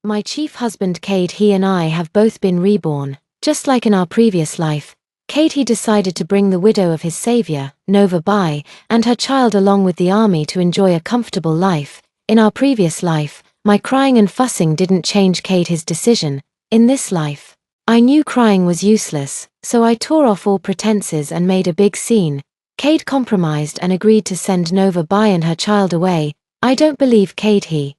My chief husband Cade, he and I have both been reborn. Just like in our previous life, Cade he decided to bring the widow of his savior, Nova Bai, and her child along with the army to enjoy a comfortable life. In our previous life, my crying and fussing didn't change Cade his decision. In this life, I knew crying was useless, so I tore off all pretenses and made a big scene. Cade compromised and agreed to send Nova Bai and her child away. I don't believe Cade he.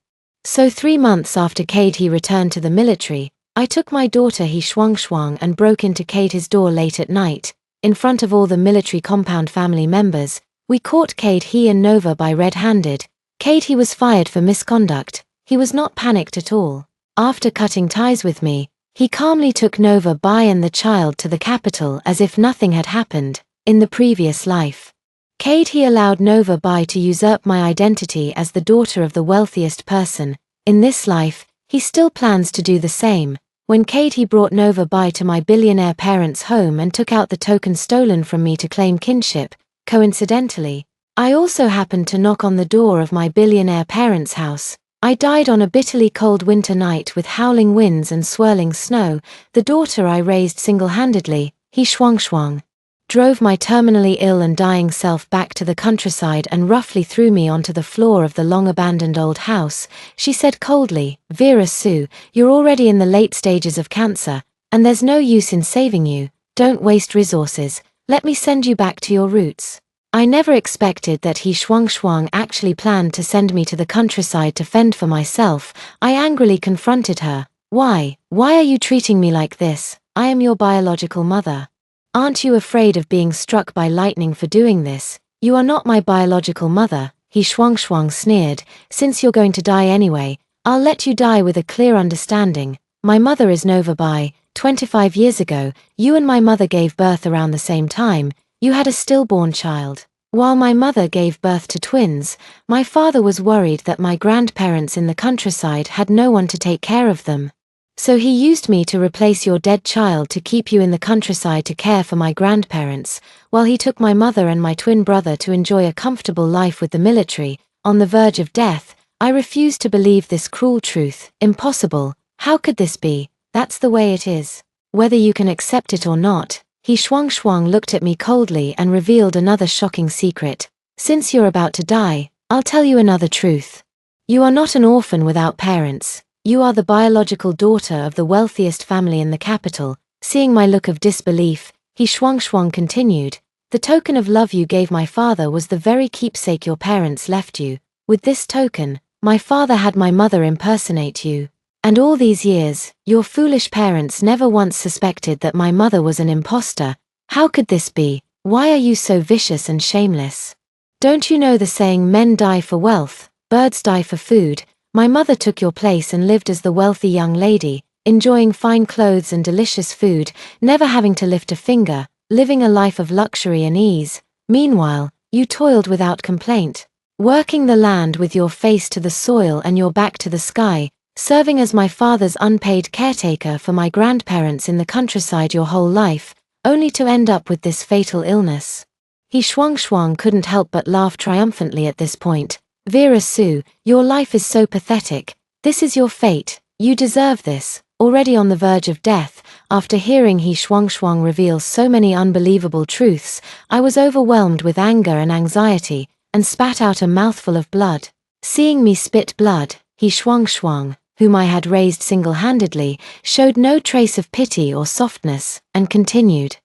So 3 months after Cade he returned to the military, I took my daughter he Shuang and broke into Cade his door late at night. In front of all the military compound family members, we caught Cade he and Nova Bai red-handed. Cade he was fired for misconduct. He was not panicked at all. After cutting ties with me, he calmly took Nova Bai and the child to the capital as if nothing had happened. In the previous life, Cade he allowed Nova Bai to usurp my identity as the daughter of the wealthiest person. In this life, he still plans to do the same. When Cade he brought Nova Bai to my billionaire parents' home and took out the token stolen from me to claim kinship, coincidentally, I also happened to knock on the door of my billionaire parents' house. I died on a bitterly cold winter night with howling winds and swirling snow. The daughter I raised single-handedly, he Shuang, drove my terminally ill and dying self back to the countryside and roughly threw me onto the floor of the long-abandoned old house. She said coldly, "Vera Sue, you're already in the late stages of cancer, and there's no use in saving you. Don't waste resources. Let me send you back to your roots." I never expected that he Shuang actually planned to send me to the countryside to fend for myself. I angrily confronted her. Why are you treating me like this? I am your biological mother. Aren't you afraid of being struck by lightning for doing this? You are not my biological mother, he Shuang sneered. Since you're going to die anyway, I'll let you die with a clear understanding. My mother is Nova Bai. 25 years ago, you and my mother gave birth around the same time. You had a stillborn child. While my mother gave birth to twins, my father was worried that my grandparents in the countryside had no one to take care of them. So he used me to replace your dead child to keep you in the countryside to care for my grandparents, while he took my mother and my twin brother to enjoy a comfortable life with the military. On the verge of death, I refused to believe this cruel truth. Impossible. How could this be? That's the way it is. Whether you can accept it or not. He Shuang looked at me coldly and revealed another shocking secret. Since you're about to die, I'll tell you another truth. You are not an orphan without parents. You are the biological daughter of the wealthiest family in the capital. Seeing my look of disbelief, he Shuang continued, "The token of love you gave my father was the very keepsake your parents left you. With this token, my father had my mother impersonate you. And all these years, your foolish parents never once suspected that my mother was an imposter. How could this be? Why are you so vicious and shameless? Don't you know the saying, men die for wealth, birds die for food? My mother took your place and lived as the wealthy young lady, enjoying fine clothes and delicious food, never having to lift a finger, living a life of luxury and ease. Meanwhile, you toiled without complaint, working the land with your face to the soil and your back to the sky, serving as my father's unpaid caretaker for my grandparents in the countryside your whole life, only to end up with this fatal illness." He Shuang couldn't help but laugh triumphantly at this point. "Vera Sue, your life is so pathetic. This is your fate. You deserve this." Already on the verge of death, after hearing he Shuang reveal so many unbelievable truths, I was overwhelmed with anger and anxiety, and spat out a mouthful of blood. Seeing me spit blood, he Shuang, whom I had raised single-handedly, showed no trace of pity or softness, and continued,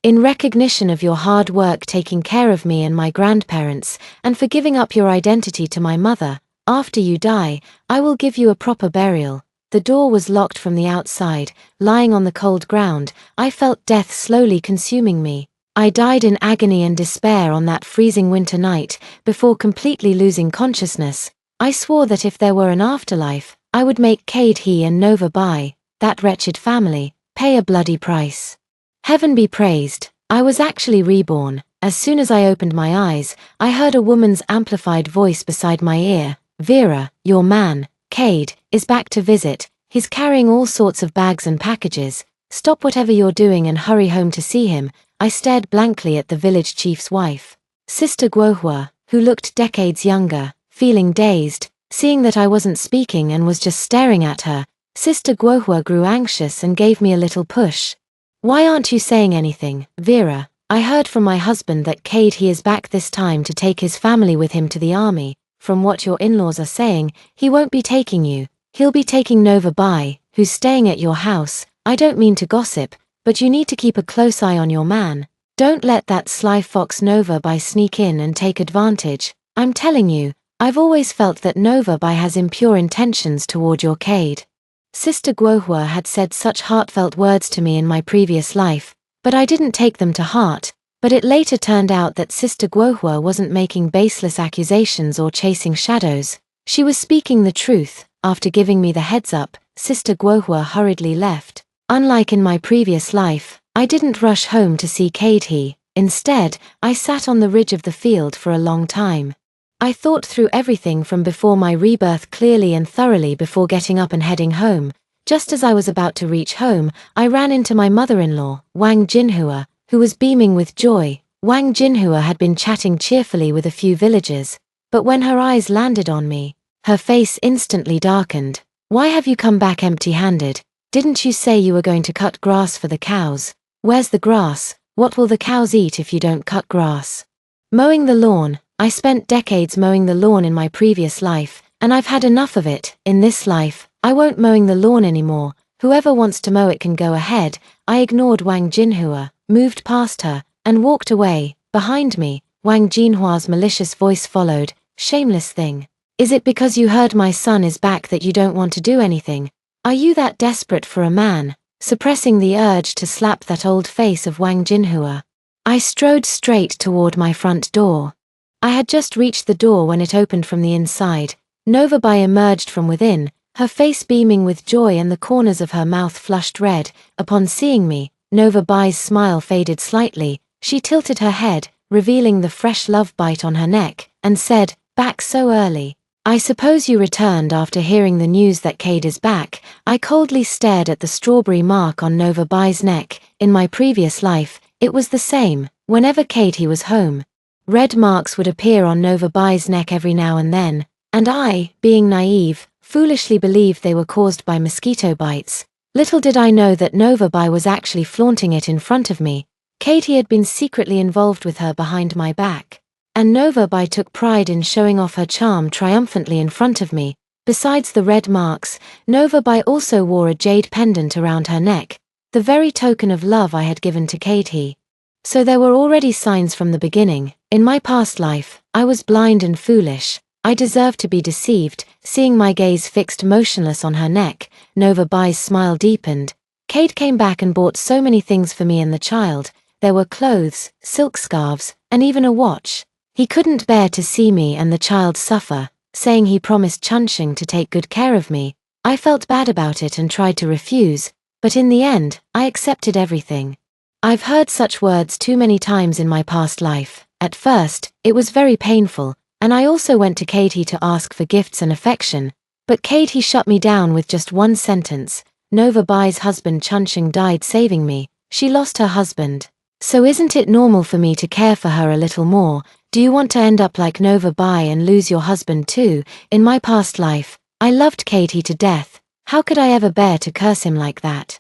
"In recognition of your hard work taking care of me and my grandparents, and for giving up your identity to my mother, after you die, I will give you a proper burial." The door was locked from the outside. Lying on the cold ground, I felt death slowly consuming me. I died in agony and despair on that freezing winter night, before completely losing consciousness. I swore that if there were an afterlife, I would make Cade he and Nova Bai, that wretched family, pay a bloody price. Heaven be praised, I was actually reborn. As soon as I opened my eyes, I heard a woman's amplified voice beside my ear. "Vera, your man, Cade, is back to visit. He's carrying all sorts of bags and packages. Stop whatever you're doing and hurry home to see him." I stared blankly at the village chief's wife, Sister Guohua, who looked decades younger. Feeling dazed, seeing that I wasn't speaking and was just staring at her, Sister Guohua grew anxious and gave me a little push. Why aren't you saying anything, Vera? I heard from my husband that he is back this time to take his family with him to the army. From what your in-laws are saying, he won't be taking you. He'll be taking Nova Bai, who's staying at your house. I don't mean to gossip, but you need to keep a close eye on your man. Don't let that sly fox Nova Bai sneak in and take advantage. I'm telling you, I've always felt that Nova Bai has impure intentions toward your Cade. Sister Guohua had said such heartfelt words to me in my previous life, but I didn't take them to heart. But it later turned out that Sister Guohua wasn't making baseless accusations or chasing shadows. She was speaking the truth. After giving me the heads up, Sister Guohua hurriedly left. Unlike in my previous life, I didn't rush home to see Cade. Instead, I sat on the ridge of the field for a long time. I thought through everything from before my rebirth clearly and thoroughly before getting up and heading home. Just as I was about to reach home, I ran into my mother-in-law, Wang Jinhua, who was beaming with joy. Wang Jinhua had been chatting cheerfully with a few villagers, but when her eyes landed on me, her face instantly darkened. Why have you come back empty-handed? Didn't you say you were going to cut grass for the cows? Where's the grass? What will the cows eat if you don't cut grass? Mowing the lawn. I spent decades mowing the lawn in my previous life, and I've had enough of it. In this life, I won't mowing the lawn anymore. Whoever wants to mow it can go ahead. I ignored Wang Jinhua, moved past her, and walked away. Behind me, Wang Jinhua's malicious voice followed. Shameless thing. Is it because you heard my son is back that you don't want to do anything? Are you that desperate for a man? Suppressing the urge to slap that old face of Wang Jinhua, I strode straight toward my front door. I had just reached the door when it opened from the inside. Nova Bai emerged from within, her face beaming with joy and the corners of her mouth flushed red. Upon seeing me, Nova Bai's smile faded slightly. She tilted her head, revealing the fresh love bite on her neck, and said, "Back so early. I suppose you returned after hearing the news that Cade is back." I coldly stared at the strawberry mark on Nova Bai's neck. In my previous life, it was the same. Whenever Cade was home, red marks would appear on Nova Bai's neck every now and then, and I, being naive, foolishly believed they were caused by mosquito bites. Little did I know that Nova Bai was actually flaunting it in front of me. Cade had been secretly involved with her behind my back, and Nova Bai took pride in showing off her charm triumphantly in front of me. Besides the red marks, Nova Bai also wore a jade pendant around her neck, the very token of love I had given to Cade. So there were already signs from the beginning. In my past life, I was blind and foolish. I deserved to be deceived. Seeing my gaze fixed motionless on her neck, Nova Bai's smile deepened. Cade came back and bought so many things for me and the child. There were clothes, silk scarves, and even a watch. He couldn't bear to see me and the child suffer, saying he promised Chunsheng to take good care of me. I felt bad about it and tried to refuse, but in the end, I accepted everything. I've heard such words too many times in my past life. At first, it was very painful, and I also went to Cade to ask for gifts and affection, but Cade shut me down with just one sentence. Nova Bai's husband Chunsheng died saving me. She lost her husband. So isn't it normal for me to care for her a little more? Do you want to end up like Nova Bai and lose your husband too? In my past life, I loved Cade to death. How could I ever bear to curse him like that?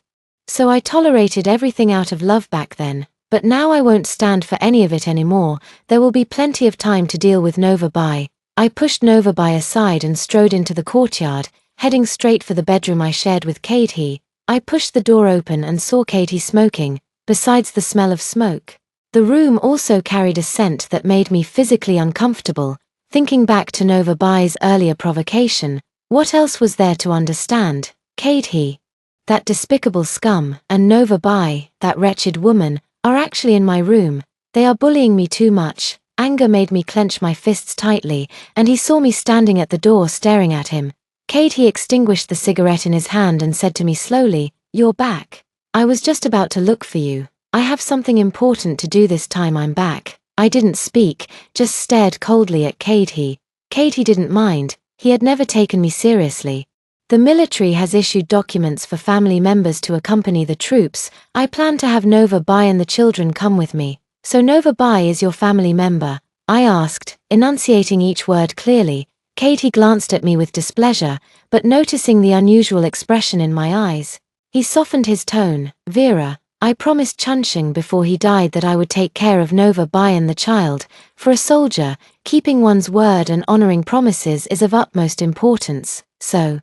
So I tolerated everything out of love back then, but now I won't stand for any of it anymore. There will be plenty of time to deal with Nova Bai. I pushed Nova Bai aside and strode into the courtyard, heading straight for the bedroom I shared with Cade. I pushed the door open and saw Cade smoking. Besides the smell of smoke, the room also carried a scent that made me physically uncomfortable. Thinking back to Nova Bai's earlier provocation, what else was there to understand? Cade, that despicable scum, and Nova Bai, that wretched woman, are actually in my room. They are bullying me too much. Anger made me clench my fists tightly, and he saw me standing at the door staring at him. Cade extinguished the cigarette in his hand and said to me slowly, "You're back. I was just about to look for you. I have something important to do this time I'm back." I didn't speak, just stared coldly at Cade. Cade didn't mind. He had never taken me seriously. The military has issued documents for family members to accompany the troops. I plan to have Nova Bai and the children come with me. "So Nova Bai is your family member?" I asked, enunciating each word clearly. Katie glanced at me with displeasure, but noticing the unusual expression in my eyes, he softened his tone. Vera, I promised Chunsheng before he died that I would take care of Nova Bai and the child. For a soldier, keeping one's word and honoring promises is of utmost importance, so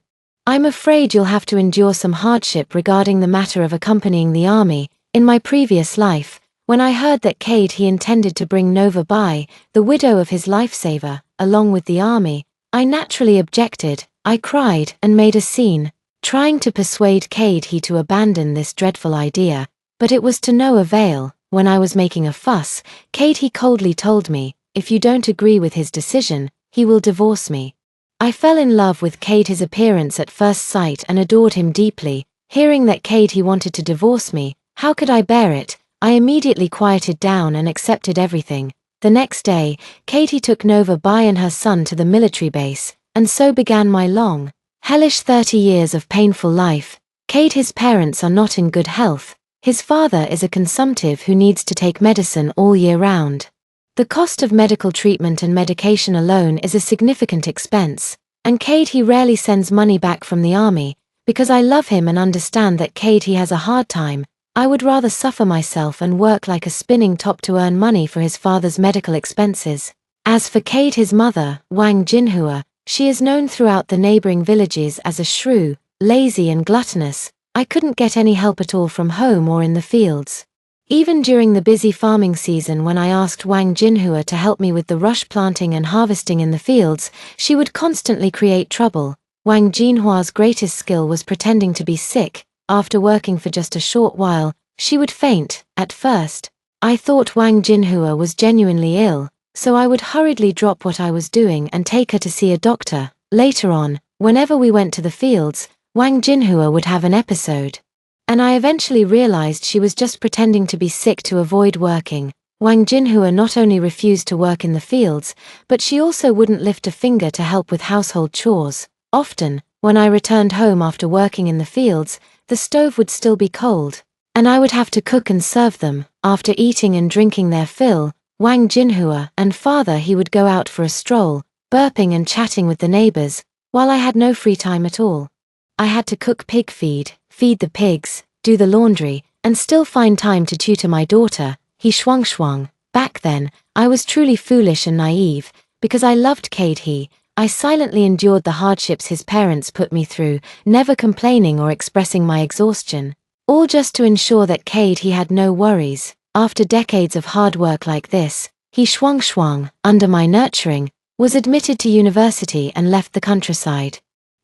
I'm afraid you'll have to endure some hardship regarding the matter of accompanying the army. In my previous life, when I heard that he intended to bring Nova Bai, the widow of his lifesaver, along with the army, I naturally objected. I cried and made a scene, trying to persuade he to abandon this dreadful idea, but it was to no avail. When I was making a fuss, he coldly told me, if you don't agree with his decision, he will divorce me. I fell in love with his appearance at first sight and adored him deeply. Hearing that he wanted to divorce me, how could I bear it? I immediately quieted down and accepted everything. The next day, Katie took Nova Bai and her son to the military base, and so began my long, hellish 30 years of painful life. His parents are not in good health. His father is a consumptive who needs to take medicine all year round. The cost of medical treatment and medication alone is a significant expense, and he rarely sends money back from the army. Because I love him and understand that he has a hard time, I would rather suffer myself and work like a spinning top to earn money for his father's medical expenses. As for his mother, Wang Jinhua, she is known throughout the neighboring villages as a shrew, lazy and gluttonous. I couldn't get any help at all from home or in the fields. Even during the busy farming season when I asked Wang Jinhua to help me with the rush planting and harvesting in the fields, she would constantly create trouble. Wang Jinhua's greatest skill was pretending to be sick. After working for just a short while, she would faint. At first, I thought Wang Jinhua was genuinely ill, so I would hurriedly drop what I was doing and take her to see a doctor. Later on, whenever we went to the fields, Wang Jinhua would have an episode, and I eventually realized she was just pretending to be sick to avoid working. Wang Jinhua not only refused to work in the fields, but she also wouldn't lift a finger to help with household chores. Often, when I returned home after working in the fields, the stove would still be cold, and I would have to cook and serve them. After eating and drinking their fill, Wang Jinhua and father he would go out for a stroll, burping and chatting with the neighbors, while I had no free time at all. I had to cook pig feed the pigs, do the laundry, and still find time to tutor my daughter, he shuang. Back then, I was truly foolish and naive. Because I loved he, I silently endured the hardships his parents put me through, never complaining or expressing my exhaustion. All just to ensure that he had no worries. After decades of hard work like this, he shuang, under my nurturing, was admitted to university and left the countryside.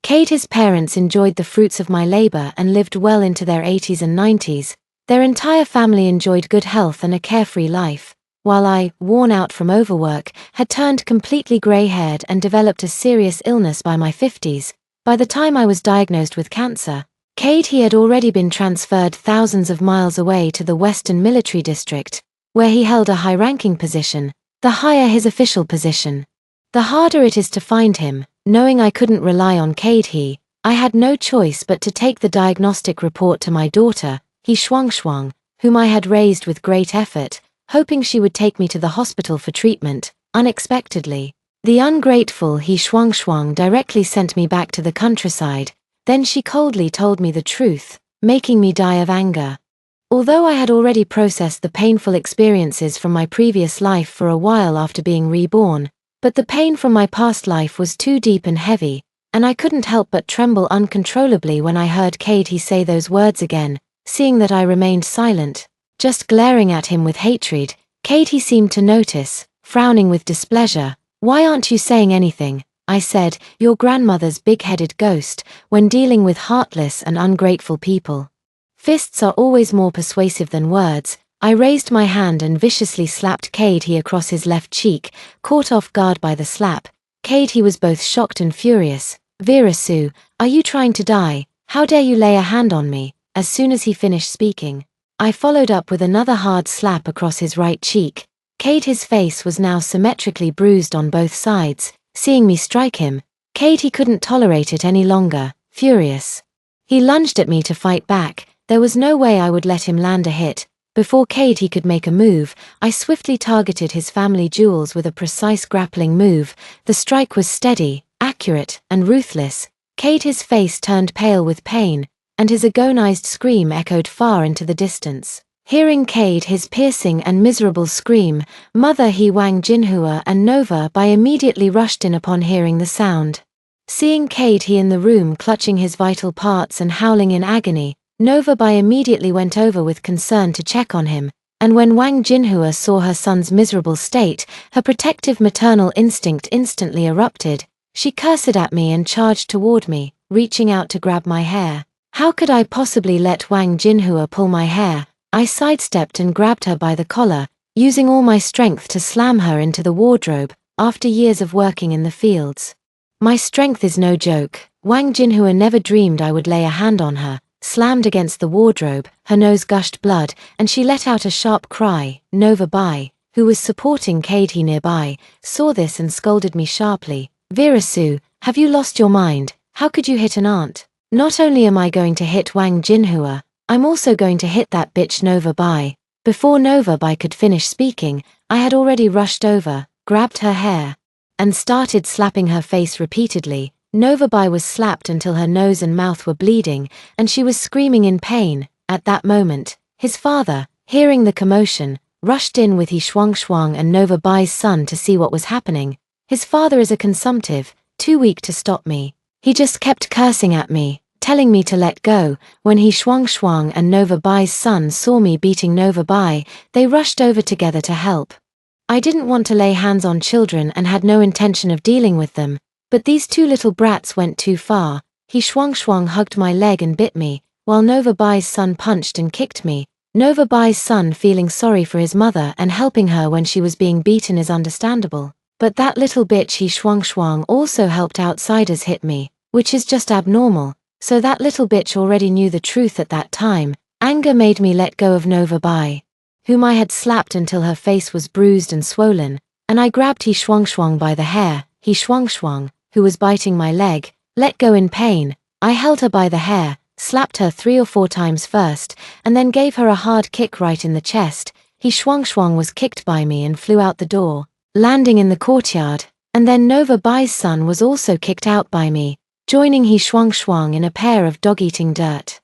His parents enjoyed the fruits of my labor and lived well into their 80s and 90s. Their entire family enjoyed good health and a carefree life, while I, worn out from overwork, had turned completely gray-haired and developed a serious illness by my 50s. By the time I was diagnosed with cancer, he had already been transferred thousands of miles away to the Western Military District, where he held a high-ranking position. The higher his official position, the harder it is to find him. Knowing I couldn't rely on I had no choice but to take the diagnostic report to my daughter, he shuang, whom I had raised with great effort, hoping she would take me to the hospital for treatment. Unexpectedly, the ungrateful he shuang directly sent me back to the countryside. Then she coldly told me the truth, making me die of anger. Although I had already processed the painful experiences from my previous life for a while after being reborn, but the pain from my past life was too deep and heavy, and I couldn't help but tremble uncontrollably when I heard he say those words again. Seeing that I remained silent, just glaring at him with hatred, he seemed to notice, frowning with displeasure. Why aren't you saying anything? I said, your grandmother's big-headed ghost, when dealing with heartless and ungrateful people. Fists are always more persuasive than words. I raised my hand and viciously slapped he across his left cheek. Caught off guard by the slap, he was both shocked and furious. Vera Sue, are you trying to die? How dare you lay a hand on me? As soon as he finished speaking, I followed up with another hard slap across his right cheek. His face was now symmetrically bruised on both sides. Seeing me strike him, he couldn't tolerate it any longer. Furious, he lunged at me to fight back. There was no way I would let him land a hit. Before he could make a move, I swiftly targeted his family jewels with a precise grappling move. The strike was steady, accurate and ruthless. Katie's face turned pale with pain, and his agonized scream echoed far into the distance. Hearing Cade his piercing and miserable scream, Mother He Wang Jinhua and Nova Bai immediately rushed in upon hearing the sound. Seeing Cade He in the room clutching his vital parts and howling in agony, Nova Bai immediately went over with concern to check on him, and when Wang Jinhua saw her son's miserable state, her protective maternal instinct instantly erupted. She cursed at me and charged toward me, reaching out to grab my hair. How could I possibly let Wang Jinhua pull my hair? I sidestepped and grabbed her by the collar, using all my strength to slam her into the wardrobe, after years of working in the fields. My strength is no joke. Wang Jinhua never dreamed I would lay a hand on her. Slammed against the wardrobe, her nose gushed blood, and she let out a sharp cry. Nova Bai, who was supporting Cade nearby, saw this and scolded me sharply. Virasu, have you lost your mind? How could you hit an aunt? Not only am I going to hit Wang Jinhua, I'm also going to hit that bitch Nova Bai. Before Nova Bai could finish speaking, I had already rushed over, grabbed her hair, and started slapping her face repeatedly. Nova Bai was slapped until her nose and mouth were bleeding, and she was screaming in pain. At that moment, his father, hearing the commotion, rushed in with He Shuang and Nova Bai's son to see what was happening. His father is a consumptive, too weak to stop me. He just kept cursing at me, telling me to let go. When He Shuang and Nova Bai's son saw me beating Nova Bai, they rushed over together to help. I didn't want to lay hands on children and had no intention of dealing with them. But these two little brats went too far. He Shuang hugged my leg and bit me, while Nova Bai's son punched and kicked me. Nova Bai's son feeling sorry for his mother and helping her when she was being beaten is understandable. But that little bitch He Shuang also helped outsiders hit me, which is just abnormal. So that little bitch already knew the truth at that time. Anger made me let go of Nova Bai, whom I had slapped until her face was bruised and swollen, and I grabbed He Shuang by the hair. He Shuang, who was biting my leg, let go in pain. I held her by the hair, slapped her 3 or 4 times first, and then gave her a hard kick right in the chest. He Shuang was kicked by me and flew out the door, landing in the courtyard, and then Nova Bai's son was also kicked out by me, joining He Shuang in a pair of dog-eating dirt.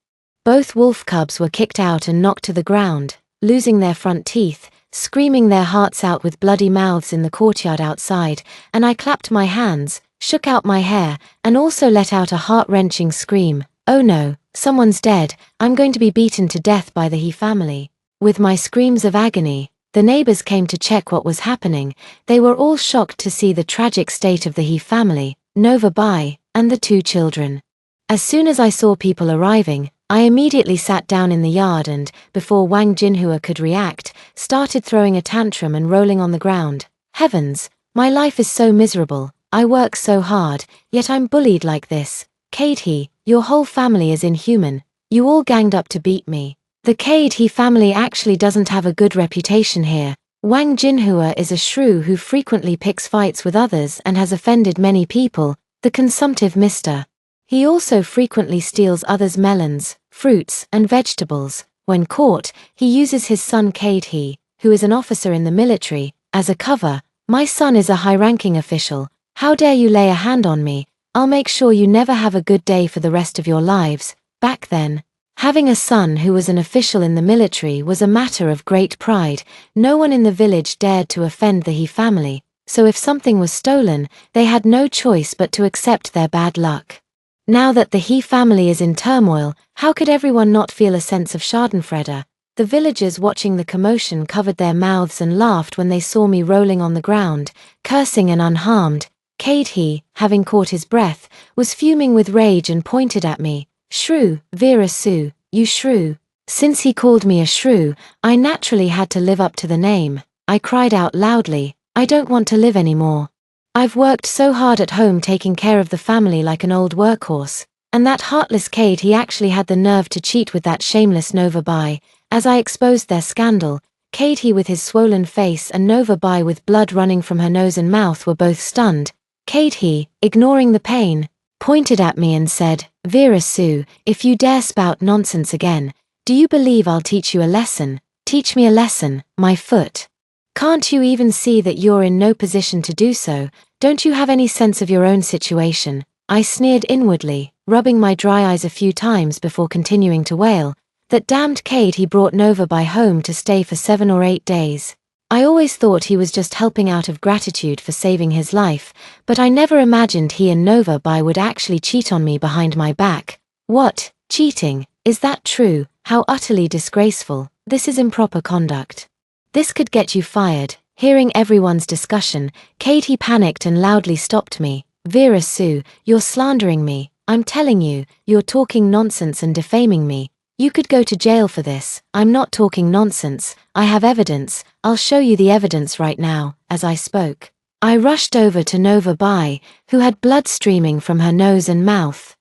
Both wolf cubs were kicked out and knocked to the ground, losing their front teeth, screaming their hearts out with bloody mouths in the courtyard outside, and I clapped my hands, shook out my hair, and also let out a heart-wrenching scream. Oh no, someone's dead, I'm going to be beaten to death by the He family. With my screams of agony, the neighbors came to check what was happening. They were all shocked to see the tragic state of the He family, Nova Bai, and the 2 children. As soon as I saw people arriving, I immediately sat down in the yard and, before Wang Jinhua could react, started throwing a tantrum and rolling on the ground. Heavens, my life is so miserable. I work so hard, yet I'm bullied like this. Cade He, your whole family is inhuman. You all ganged up to beat me. The Cade He family actually doesn't have a good reputation here. Wang Jinhua is a shrew who frequently picks fights with others and has offended many people, the consumptive mister. He also frequently steals others' melons, fruits, and vegetables. When caught, he uses his son Cade He, who is an officer in the military, as a cover. My son is a high-ranking official. How dare you lay a hand on me? I'll make sure you never have a good day for the rest of your lives. Back then, having a son who was an official in the military was a matter of great pride. No one in the village dared to offend the He family, so if something was stolen, they had no choice but to accept their bad luck. Now that the He family is in turmoil, how could everyone not feel a sense of schadenfreude? The villagers watching the commotion covered their mouths and laughed when they saw me rolling on the ground, cursing and unharmed. Cade He, having caught his breath, was fuming with rage and pointed at me. Shrew, Virasu, you shrew. Since he called me a shrew, I naturally had to live up to the name. I cried out loudly, I don't want to live anymore. I've worked so hard at home taking care of the family like an old workhorse, and that heartless Cade He actually had the nerve to cheat with that shameless Nova Bai. As I exposed their scandal, Cade He with his swollen face and Nova Bai with blood running from her nose and mouth were both stunned. Cade He, ignoring the pain, pointed at me and said, Virasu, if you dare spout nonsense again, do you believe I'll teach you a lesson? Teach me a lesson, my foot. Can't you even see that you're in no position to do so? Don't you have any sense of your own situation? I sneered inwardly, rubbing my dry eyes a few times before continuing to wail. That damned Cade, he brought Nova by home to stay for 7 or 8 days. I always thought he was just helping out of gratitude for saving his life, but I never imagined he and Nova by would actually cheat on me behind my back. What? Cheating? Is that true? How utterly disgraceful. This is improper conduct. This could get you fired. Hearing everyone's discussion, Cade panicked and loudly stopped me. Vera Sue, you're slandering me. I'm telling you, you're talking nonsense and defaming me. You could go to jail for this. I'm not talking nonsense. I have evidence. I'll show you the evidence right now. As I spoke, I rushed over to Nova Bai, who had blood streaming from her nose and mouth,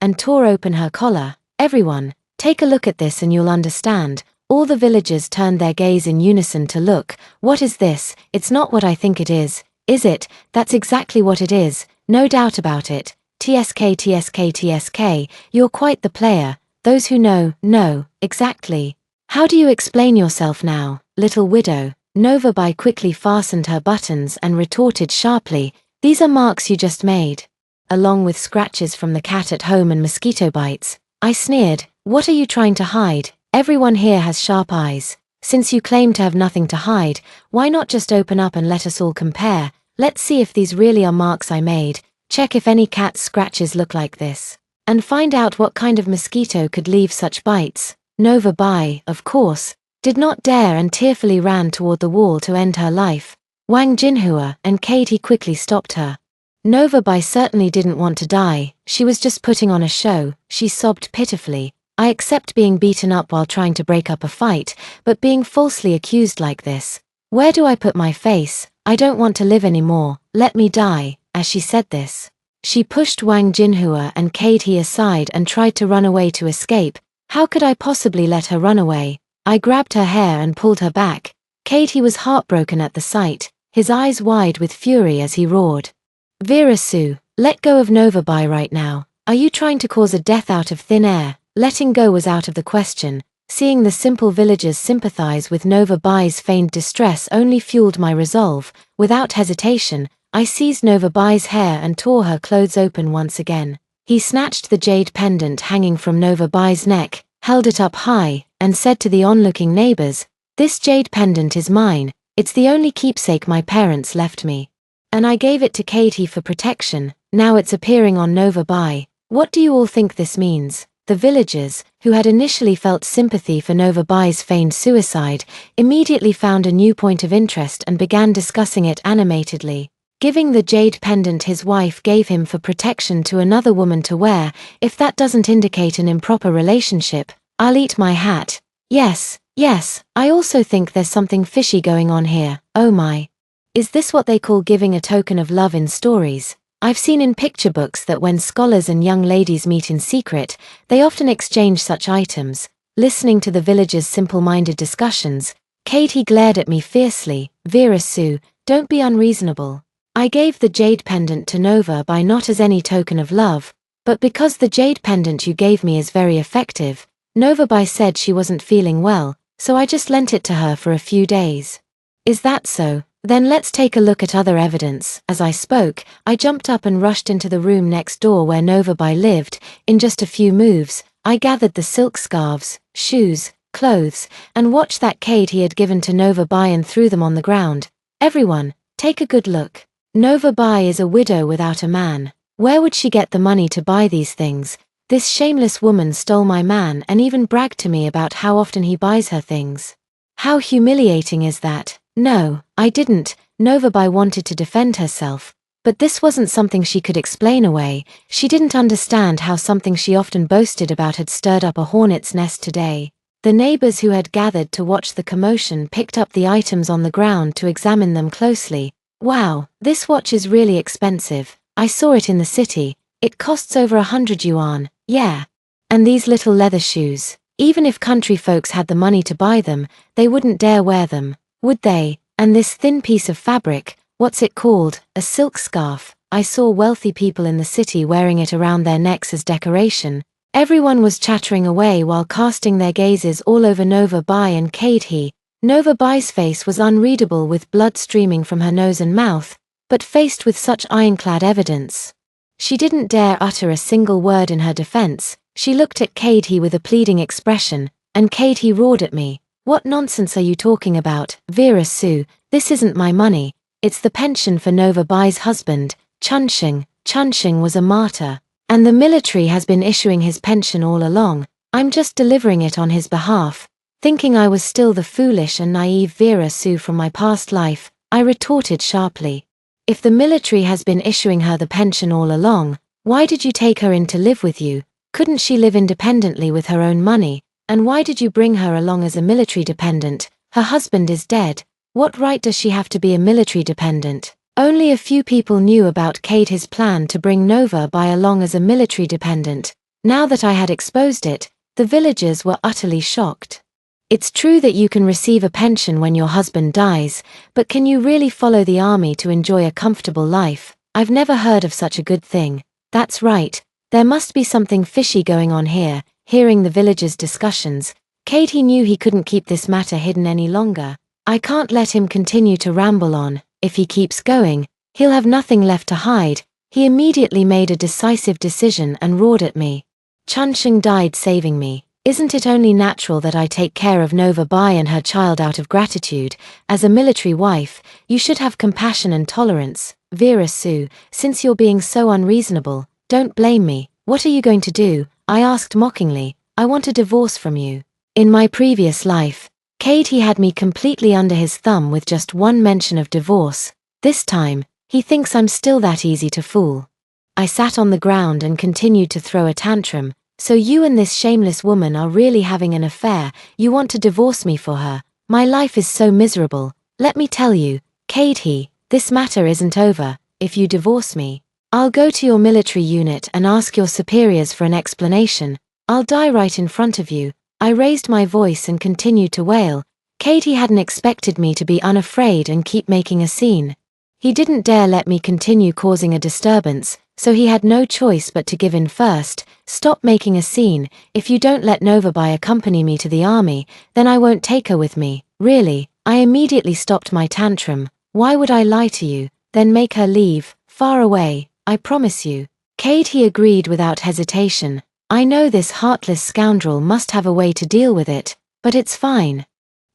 and tore open her collar. Everyone, take a look at this and you'll understand. All the villagers turned their gaze in unison to look. What is this? It's not what I think it is it? That's exactly what it is. No doubt about it. TSK, TSK, TSK, you're quite the player. Those who know, exactly. How do you explain yourself now, little widow? Nova Bai quickly fastened her buttons and retorted sharply, these are marks you just made, along with scratches from the cat at home and mosquito bites. I sneered, what are you trying to hide? Everyone here has sharp eyes. Since you claim to have nothing to hide, why not just open up and let us all compare? Let's see if these really are marks I made. Check if any cat's scratches look like this, and find out what kind of mosquito could leave such bites. Nova Bai, of course, did not dare and tearfully ran toward the wall to end her life. Wang Jinhua and Cade quickly stopped her. Nova Bai certainly didn't want to die, she was just putting on a show. She sobbed pitifully. I accept being beaten up while trying to break up a fight, but being falsely accused like this. Where do I put my face? I don't want to live anymore, let me die. As she said this, she pushed Wang Jinhua and Cade aside and tried to run away to escape. How could I possibly let her run away? I grabbed her hair and pulled her back. Cade was heartbroken at the sight, his eyes wide with fury as he roared. Vera Sue, let go of Nova Bai right now. Are you trying to cause a death out of thin air? Letting go was out of the question. Seeing the simple villagers sympathize with Nova Bai's feigned distress only fueled my resolve. Without hesitation, I seized Nova Bai's hair and tore her clothes open once again. He snatched the jade pendant hanging from Nova Bai's neck, held it up high, and said to the onlooking neighbors, this jade pendant is mine, it's the only keepsake my parents left me. And I gave it to Cade for protection, now it's appearing on Nova Bai. What do you all think this means? The villagers, who had initially felt sympathy for Nova Bai's feigned suicide, immediately found a new point of interest and began discussing it animatedly. Giving the jade pendant his wife gave him for protection to another woman to wear, if that doesn't indicate an improper relationship, I'll eat my hat. Yes, I also think there's something fishy going on here, oh my. Is this what they call giving a token of love in stories? I've seen in picture books that when scholars and young ladies meet in secret, they often exchange such items. Listening to the villagers' simple-minded discussions, Cade glared at me fiercely. Vera Sue, don't be unreasonable. I gave the jade pendant to Nova Bai not as any token of love, but because the jade pendant you gave me is very effective. Nova Bai said she wasn't feeling well, so I just lent it to her for a few days. Is that so? Then let's take a look at other evidence. As I spoke, I jumped up and rushed into the room next door where Nova Bai lived. In just a few moves, I gathered the silk scarves, shoes, clothes, and watched that Cade had given to Nova Bai and threw them on the ground. Everyone, take a good look. Nova Bai is a widow without a man. Where would she get the money to buy these things? This shameless woman stole my man and even bragged to me about how often he buys her things. How humiliating is that? No, I didn't. Nova Bai wanted to defend herself, but this wasn't something she could explain away. She didn't understand how something she often boasted about had stirred up a hornet's nest today. The neighbors who had gathered to watch the commotion picked up the items on the ground to examine them closely. Wow, this watch is really expensive. I saw it in the city. It costs over 100 yuan, yeah. And these little leather shoes, even if country folks had the money to buy them, they wouldn't dare wear them, would they? And this thin piece of fabric, what's it called? A silk scarf. I saw wealthy people in the city wearing it around their necks as decoration. Everyone was chattering away while casting their gazes all over Nova Bai and Cade. Nova Bai's face was unreadable with blood streaming from her nose and mouth. But faced with such ironclad evidence, she didn't dare utter a single word in her defense. She looked at Katie with a pleading expression, and Katie roared at me. "What nonsense are you talking about, Vera Sue? This isn't my money. It's the pension for Nova Bai's husband, Chunsheng. Chunsheng was a martyr, and the military has been issuing his pension all along. I'm just delivering it on his behalf." Thinking I was still the foolish and naive Vera Sue from my past life, I retorted sharply. "If the military has been issuing her the pension all along, why did you take her in to live with you? Couldn't she live independently with her own money? And why did you bring her along as a military dependent? Her husband is dead. What right does she have to be a military dependent?" Only a few people knew about Katie's plan to bring Nova Bai along as a military dependent. Now that I had exposed it, the villagers were utterly shocked. "It's true that you can receive a pension when your husband dies, but can you really follow the army to enjoy a comfortable life? I've never heard of such a good thing." "That's right. There must be something fishy going on here." Hearing the villagers' discussions, Katie knew he couldn't keep this matter hidden any longer. "I can't let him continue to ramble on. If he keeps going, he'll have nothing left to hide." He immediately made a decisive decision and roared at me. "Chunsheng died saving me. Isn't it only natural that I take care of Nova Bai and her child out of gratitude? As a military wife, you should have compassion and tolerance. Vera Sue, since you're being so unreasonable, don't blame me. What are you going to do?" I asked mockingly. "I want a divorce from you." In my previous life, Katie had me completely under his thumb with just one mention of divorce. This time, he thinks I'm still that easy to fool. I sat on the ground and continued to throw a tantrum. "So you and this shameless woman are really having an affair? You want to divorce me for her? My life is so miserable. Let me tell you, Katie, this matter isn't over. If you divorce me, I'll go to your military unit and ask your superiors for an explanation. I'll die right in front of you." I raised my voice and continued to wail. Katie hadn't expected me to be unafraid and keep making a scene. He didn't dare let me continue causing a disturbance, so he had no choice but to give in first. "Stop making a scene. If you don't let Nova Bai accompany me to the army, then I won't take her with me." "Really?" I immediately stopped my tantrum. "Why would I lie to you? Then make her leave, far away. I promise you." Katie agreed without hesitation. "I know this heartless scoundrel must have a way to deal with it, but it's fine.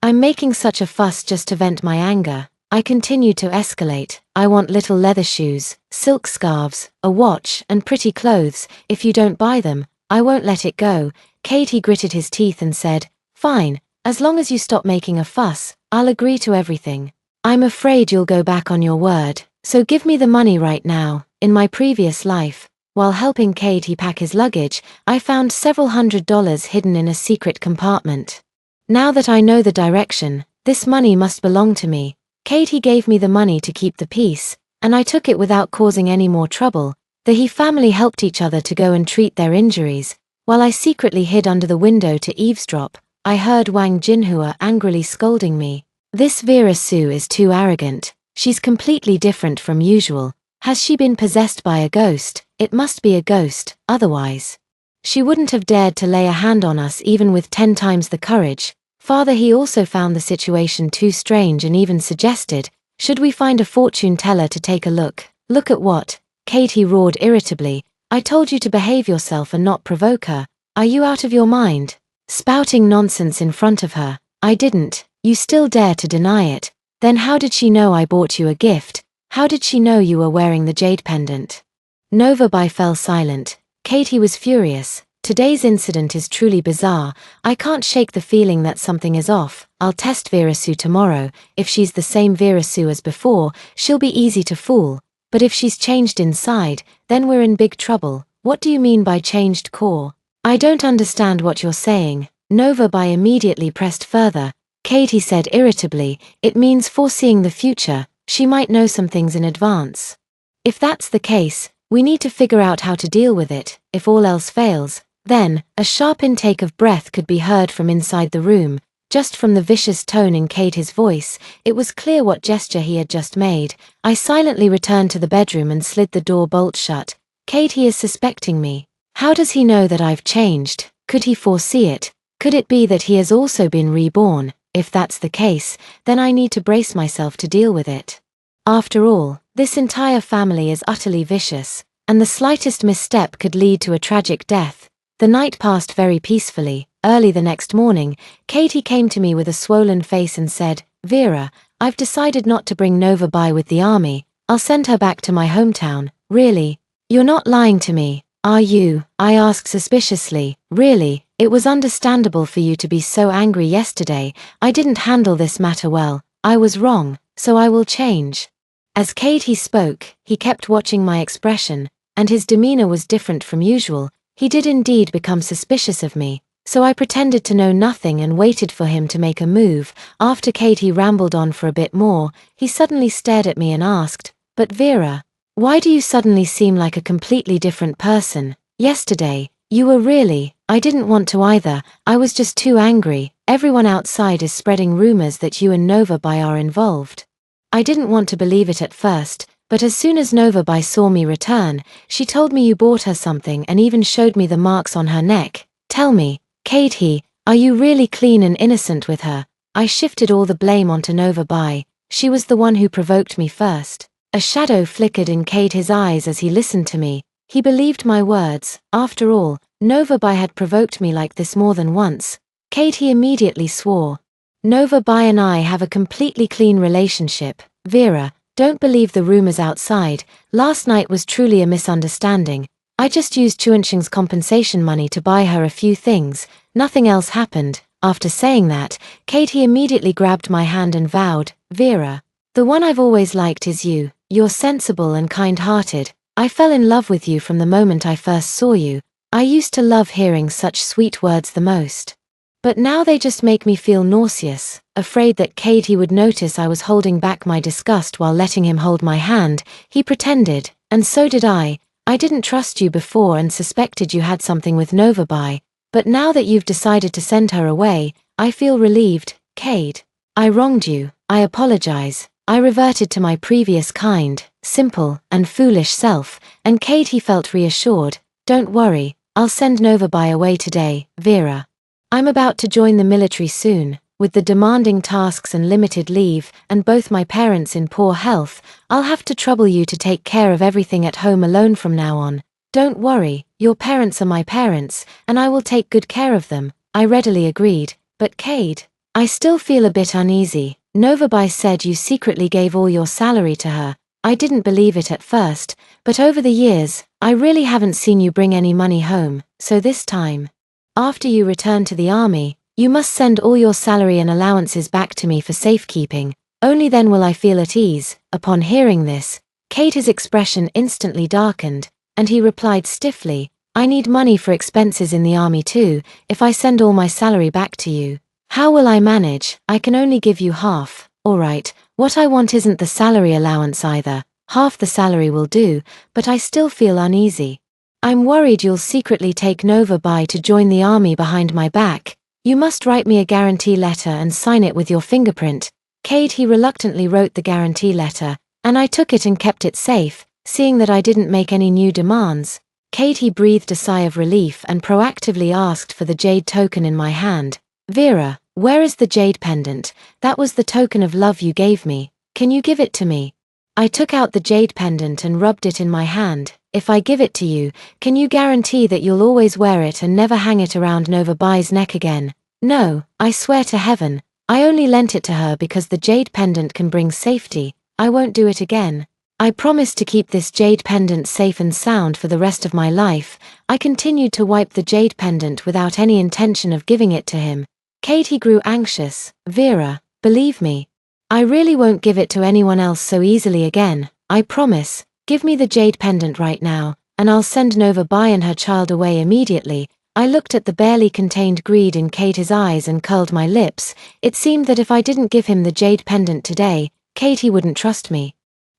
I'm making such a fuss just to vent my anger." I continued to escalate. "I want little leather shoes, silk scarves, a watch, and pretty clothes. If you don't buy them, I won't let it go." Katie gritted his teeth and said, "Fine, as long as you stop making a fuss, I'll agree to everything." "I'm afraid you'll go back on your word, so give me the money right now." In my previous life, while helping Katie pack his luggage, I found several $100s hidden in a secret compartment. Now that I know the direction, this money must belong to me. Katie gave me the money to keep the peace, and I took it without causing any more trouble. The He family helped each other to go and treat their injuries, while I secretly hid under the window to eavesdrop. I heard Wang Jinhua angrily scolding me. "This Vera Sue is too arrogant. She's completely different from usual. Has she been possessed by a ghost? It must be a ghost, otherwise she wouldn't have dared to lay a hand on us even with 10 times the courage." Father He also found the situation too strange and even suggested, "Should we find a fortune teller to take a look?" "Look at what?" Katie roared irritably. "I told you to behave yourself and not provoke her. Are you out of your mind? Spouting nonsense in front of her." "I didn't." "You still dare to deny it. Then how did she know I bought you a gift? How did she know you were wearing the jade pendant?" Nova Bai fell silent. Katie was furious. "Today's incident is truly bizarre. I can't shake the feeling that something is off. I'll test Vera Sue tomorrow. If she's the same Vera Sue as before, she'll be easy to fool. But if she's changed inside, then we're in big trouble." "What do you mean by changed core?" "I don't understand what you're saying." Nova Bai immediately pressed further. Katie said irritably, "It means foreseeing the future. She might know some things in advance. If that's the case, we need to figure out how to deal with it. If all else fails, then." A sharp intake of breath could be heard from inside the room. Just from the vicious tone in Katie's voice, it was clear what gesture he had just made. I silently returned to the bedroom and slid the door bolt shut. Katie is suspecting me. How does he know that I've changed? Could he foresee it? Could it be that he has also been reborn? If that's the case, then I need to brace myself to deal with it. After all, this entire family is utterly vicious, and the slightest misstep could lead to a tragic death. The night passed very peacefully. Early the next morning, Katie came to me with a swollen face and said, "Vera, I've decided not to bring Nova by with the army. I'll send her back to my hometown." "Really? You're not lying to me, are you?" I asked suspiciously. "Really, it was understandable for you to be so angry yesterday. I didn't handle this matter well. I was wrong, so I will change." As Katie spoke, he kept watching my expression, and his demeanor was different from usual. He did indeed become suspicious of me, so I pretended to know nothing and waited for him to make a move. After Katie rambled on for a bit more, he suddenly stared at me and asked, "But Vera, why do you suddenly seem like a completely different person? Yesterday, you were really—" "I didn't want to either, I was just too angry. Everyone outside is spreading rumors that you and Nova Bai are involved." I didn't want to believe it at first, but as soon as Nova Bai saw me return, she told me you bought her something and even showed me the marks on her neck. "Tell me, Katie, are you really clean and innocent with her?" I shifted all the blame onto Nova Bai. She was the one who provoked me first. A shadow flickered in Katie's eyes as he listened to me. He believed my words. After all, Nova Bai had provoked me like this more than once. Katie immediately swore. "Nova Bai and I have a completely clean relationship. Vera, don't believe the rumors outside. Last night was truly a misunderstanding. I just used Chuanxing's compensation money to buy her a few things. Nothing else happened." After saying that, Katie immediately grabbed my hand and vowed, "Vera, the one I've always liked is you. You're sensible and kind-hearted. I fell in love with you from the moment I first saw you. I used to love hearing such sweet words the most. But now they just make me feel nauseous." Afraid that Katie would notice I was holding back my disgust while letting him hold my hand, he pretended, "And so did I. I didn't trust you before and suspected you had something with Nova Bai. But now that you've decided to send her away, I feel relieved. Kate, I wronged you. I apologize. I reverted to my previous kind, simple, and foolish self," and Katie felt reassured. "Don't worry, I'll send Nova Bai away today, Vera. I'm about to join the military soon. With the demanding tasks and limited leave, and both my parents in poor health, I'll have to trouble you to take care of everything at home alone from now on. Don't worry, your parents are my parents, and I will take good care of them." I readily agreed. "But Kate, I still feel a bit uneasy. Nova Bai said you secretly gave all your salary to her. I didn't believe it at first, but over the years, I really haven't seen you bring any money home, so this time, after you return to the army, you must send all your salary and allowances back to me for safekeeping. Only then will I feel at ease." Upon hearing this, Katie's expression instantly darkened, and he replied stiffly, "I need money for expenses in the army too. If I send all my salary back to you, how will I manage? I can only give you half." "Alright, what I want isn't the salary allowance either. Half the salary will do, but I still feel uneasy. I'm worried you'll secretly take Nova Bai to join the army behind my back. You must write me a guarantee letter and sign it with your fingerprint." Katie reluctantly wrote the guarantee letter, and I took it and kept it safe, seeing that I didn't make any new demands. Katie breathed a sigh of relief and proactively asked for the jade token in my hand. "Vera, where is the jade pendant? That was the token of love you gave me. Can you give it to me?" I took out the jade pendant and rubbed it in my hand. "If I give it to you, can you guarantee that you'll always wear it and never hang it around Nova Bai's neck again?" "No, I swear to heaven. I only lent it to her because the jade pendant can bring safety. I won't do it again. I promise to keep this jade pendant safe and sound for the rest of my life." I continued to wipe the jade pendant without any intention of giving it to him. Katie grew anxious. "Vera, believe me, I really won't give it to anyone else so easily again. I promise. Give me the jade pendant right now, and I'll send Nova Bai and her child away immediately." I looked at the barely contained greed in Katie's eyes and curled my lips. It seemed that if I didn't give him the jade pendant today, Katie wouldn't trust me.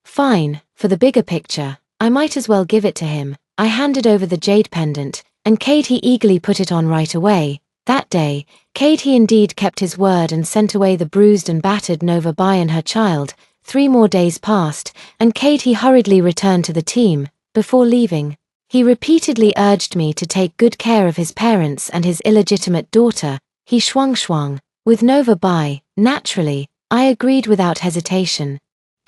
Fine, for the bigger picture, I might as well give it to him. I handed over the jade pendant, and Katie eagerly put it on right away. That day, Katie indeed kept his word and sent away the bruised and battered Nova Bai and her child. 3 more days passed, and Katie hurriedly returned to the team. Before leaving, he repeatedly urged me to take good care of his parents and his illegitimate daughter. He schwung. With Nova Bai, naturally, I agreed without hesitation.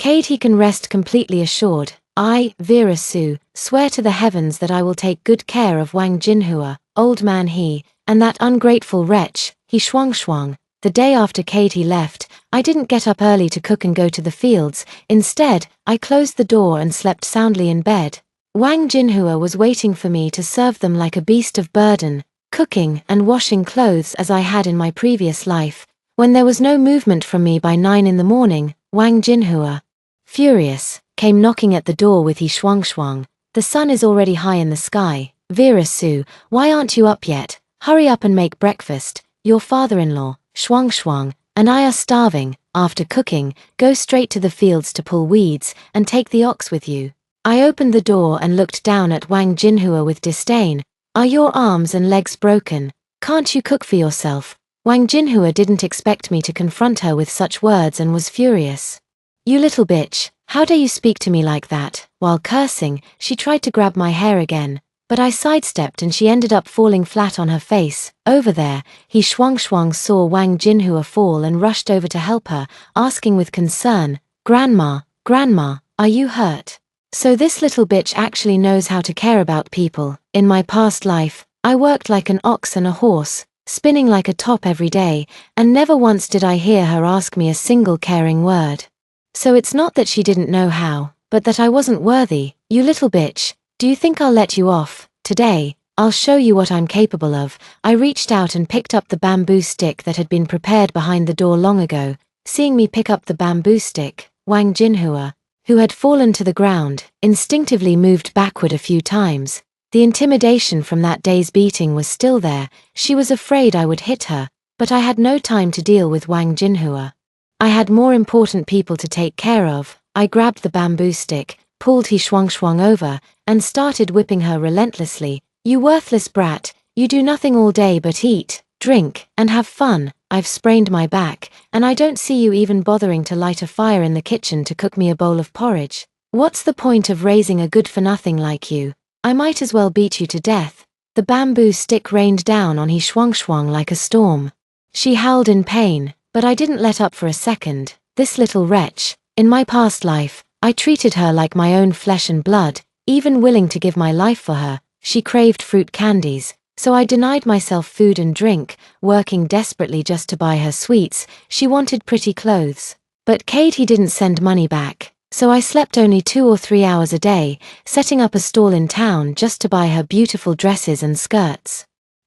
Katie can rest completely assured. I, Vera Su, swear to the heavens that I will take good care of Wang Jinhua, old man he, and that ungrateful wretch, he Shuang. The day after Katie left, I didn't get up early to cook and go to the fields. Instead, I closed the door and slept soundly in bed. Wang Jinhua was waiting for me to serve them like a beast of burden, cooking and washing clothes as I had in my previous life. When there was no movement from me by 9 in the morning, Wang Jinhua, furious, came knocking at the door with he Shuang. The sun is already high in the sky. Vera Su, why aren't you up yet? Hurry up and make breakfast. Your father-in-law, Shuang, and I are starving. After cooking, go straight to the fields to pull weeds, and take the ox with you. I opened the door and looked down at Wang Jinhua with disdain. Are your arms and legs broken? Can't you cook for yourself? Wang Jinhua didn't expect me to confront her with such words and was furious. You little bitch, how dare you speak to me like that? While cursing, she tried to grab my hair again, but I sidestepped and she ended up falling flat on her face. Over there, he Shuang saw Wang Jinhua fall and rushed over to help her, asking with concern, Grandma, are you hurt? So this little bitch actually knows how to care about people. In my past life, I worked like an ox and a horse, spinning like a top every day, and never once did I hear her ask me a single caring word. So it's not that she didn't know how, but that I wasn't worthy. You little bitch, do you think I'll let you off? Today, I'll show you what I'm capable of. I reached out and picked up the bamboo stick that had been prepared behind the door long ago. Seeing me pick up the bamboo stick, Wang Jinhua, who had fallen to the ground, instinctively moved backward a few times. The intimidation from that day's beating was still there. She was afraid I would hit her, but I had no time to deal with Wang Jinhua. I had more important people to take care of. I grabbed the bamboo stick, pulled he Shuang over, and started whipping her relentlessly. You worthless brat, you do nothing all day but eat, drink, and have fun. I've sprained my back, and I don't see you even bothering to light a fire in the kitchen to cook me a bowl of porridge. What's the point of raising a good-for-nothing like you? I might as well beat you to death. The bamboo stick rained down on he Shuang like a storm. She howled in pain, but I didn't let up for a second. This little wretch, in my past life, I treated her like my own flesh and blood, even willing to give my life for her. She craved fruit candies, so I denied myself food and drink, working desperately just to buy her sweets. She wanted pretty clothes, but Katie didn't send money back, so I slept only 2 or 3 hours a day, setting up a stall in town just to buy her beautiful dresses and skirts.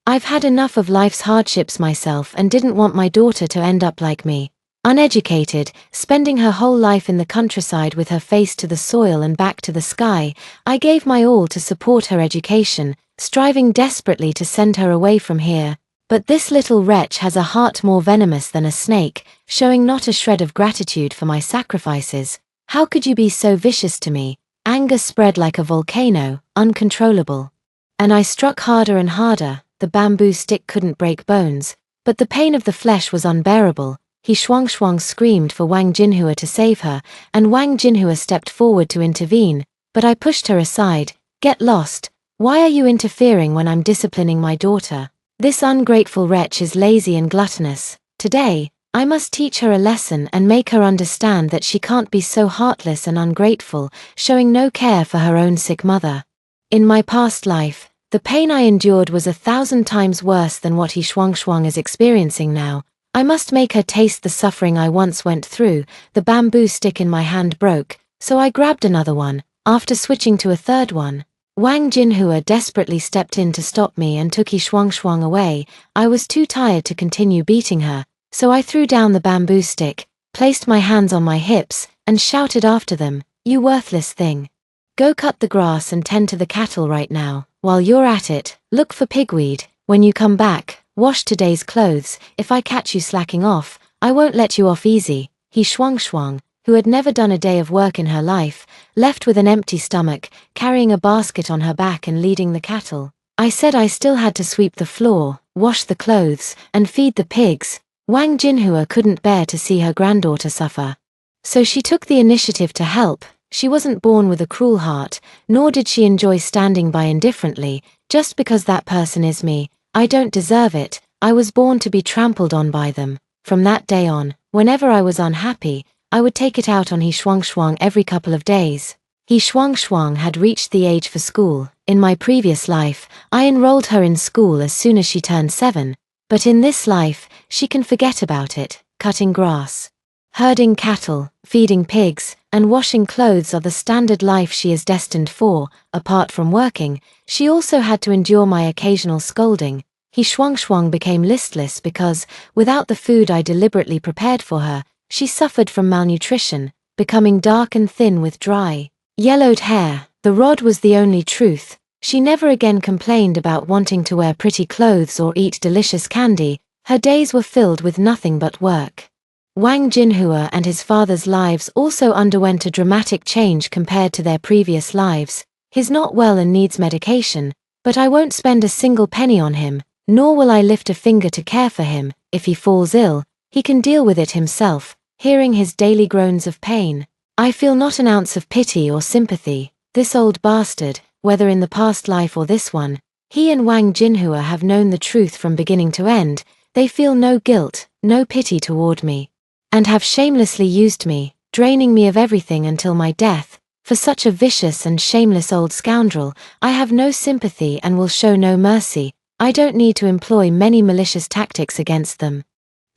I've had enough of life's hardships myself and didn't want my daughter to end up like me. Uneducated, spending her whole life in the countryside with her face to the soil and back to the sky, I gave my all to support her education, striving desperately to send her away from here. But this little wretch has a heart more venomous than a snake, showing not a shred of gratitude for my sacrifices. How could you be so vicious to me? Anger spread like a volcano, uncontrollable. And I struck harder and harder. The bamboo stick couldn't break bones, but the pain of the flesh was unbearable. He Shuang screamed for Wang Jinhua to save her, and Wang Jinhua stepped forward to intervene, but I pushed her aside. Get lost. Why are you interfering when I'm disciplining my daughter? This ungrateful wretch is lazy and gluttonous. Today, I must teach her a lesson and make her understand that she can't be so heartless and ungrateful, showing no care for her own sick mother. In my past life, the pain I endured was 1,000 times worse than what he Shuang is experiencing now. I must make her taste the suffering I once went through. The bamboo stick in my hand broke, so I grabbed another one, after switching to a third one. Wang Jinhua desperately stepped in to stop me and took he Shuang away. I was too tired to continue beating her, so I threw down the bamboo stick, placed my hands on my hips, and shouted after them, "You worthless thing. Go cut the grass and tend to the cattle right now. While you're at it, look for pigweed. When you come back, wash today's clothes. If I catch you slacking off, I won't let you off easy." He Shuang, who had never done a day of work in her life, left with an empty stomach, carrying a basket on her back and leading the cattle. I said I still had to sweep the floor, wash the clothes, and feed the pigs. Wang Jinhua couldn't bear to see her granddaughter suffer, so she took the initiative to help. She wasn't born with a cruel heart, nor did she enjoy standing by indifferently. Just because that person is me, I don't deserve it. I was born to be trampled on by them. From that day on, whenever I was unhappy, I would take it out on He Shuangshuang every couple of days. He Shuangshuang had reached the age for school. In my previous life, I enrolled her in school as soon as she turned 7, but in this life, she can forget about it. Cutting grass, herding cattle, feeding pigs, and washing clothes are the standard life she is destined for. Apart from working, she also had to endure my occasional scolding. He Shuangshuang became listless because, without the food I deliberately prepared for her, she suffered from malnutrition, becoming dark and thin with dry, yellowed hair. The rod was the only truth. She never again complained about wanting to wear pretty clothes or eat delicious candy. Her days were filled with nothing but work. Wang Jinhua and his father's lives also underwent a dramatic change compared to their previous lives. He's not well and needs medication, but I won't spend a single penny on him, nor will I lift a finger to care for him. If he falls ill, he can deal with it himself. Hearing his daily groans of pain, I feel not an ounce of pity or sympathy. This old bastard, whether in the past life or this one, he and Wang Jinhua have known the truth from beginning to end. They feel no guilt, no pity toward me, and have shamelessly used me, draining me of everything until my death. For such a vicious and shameless old scoundrel, I have no sympathy and will show no mercy. I don't need to employ many malicious tactics against them.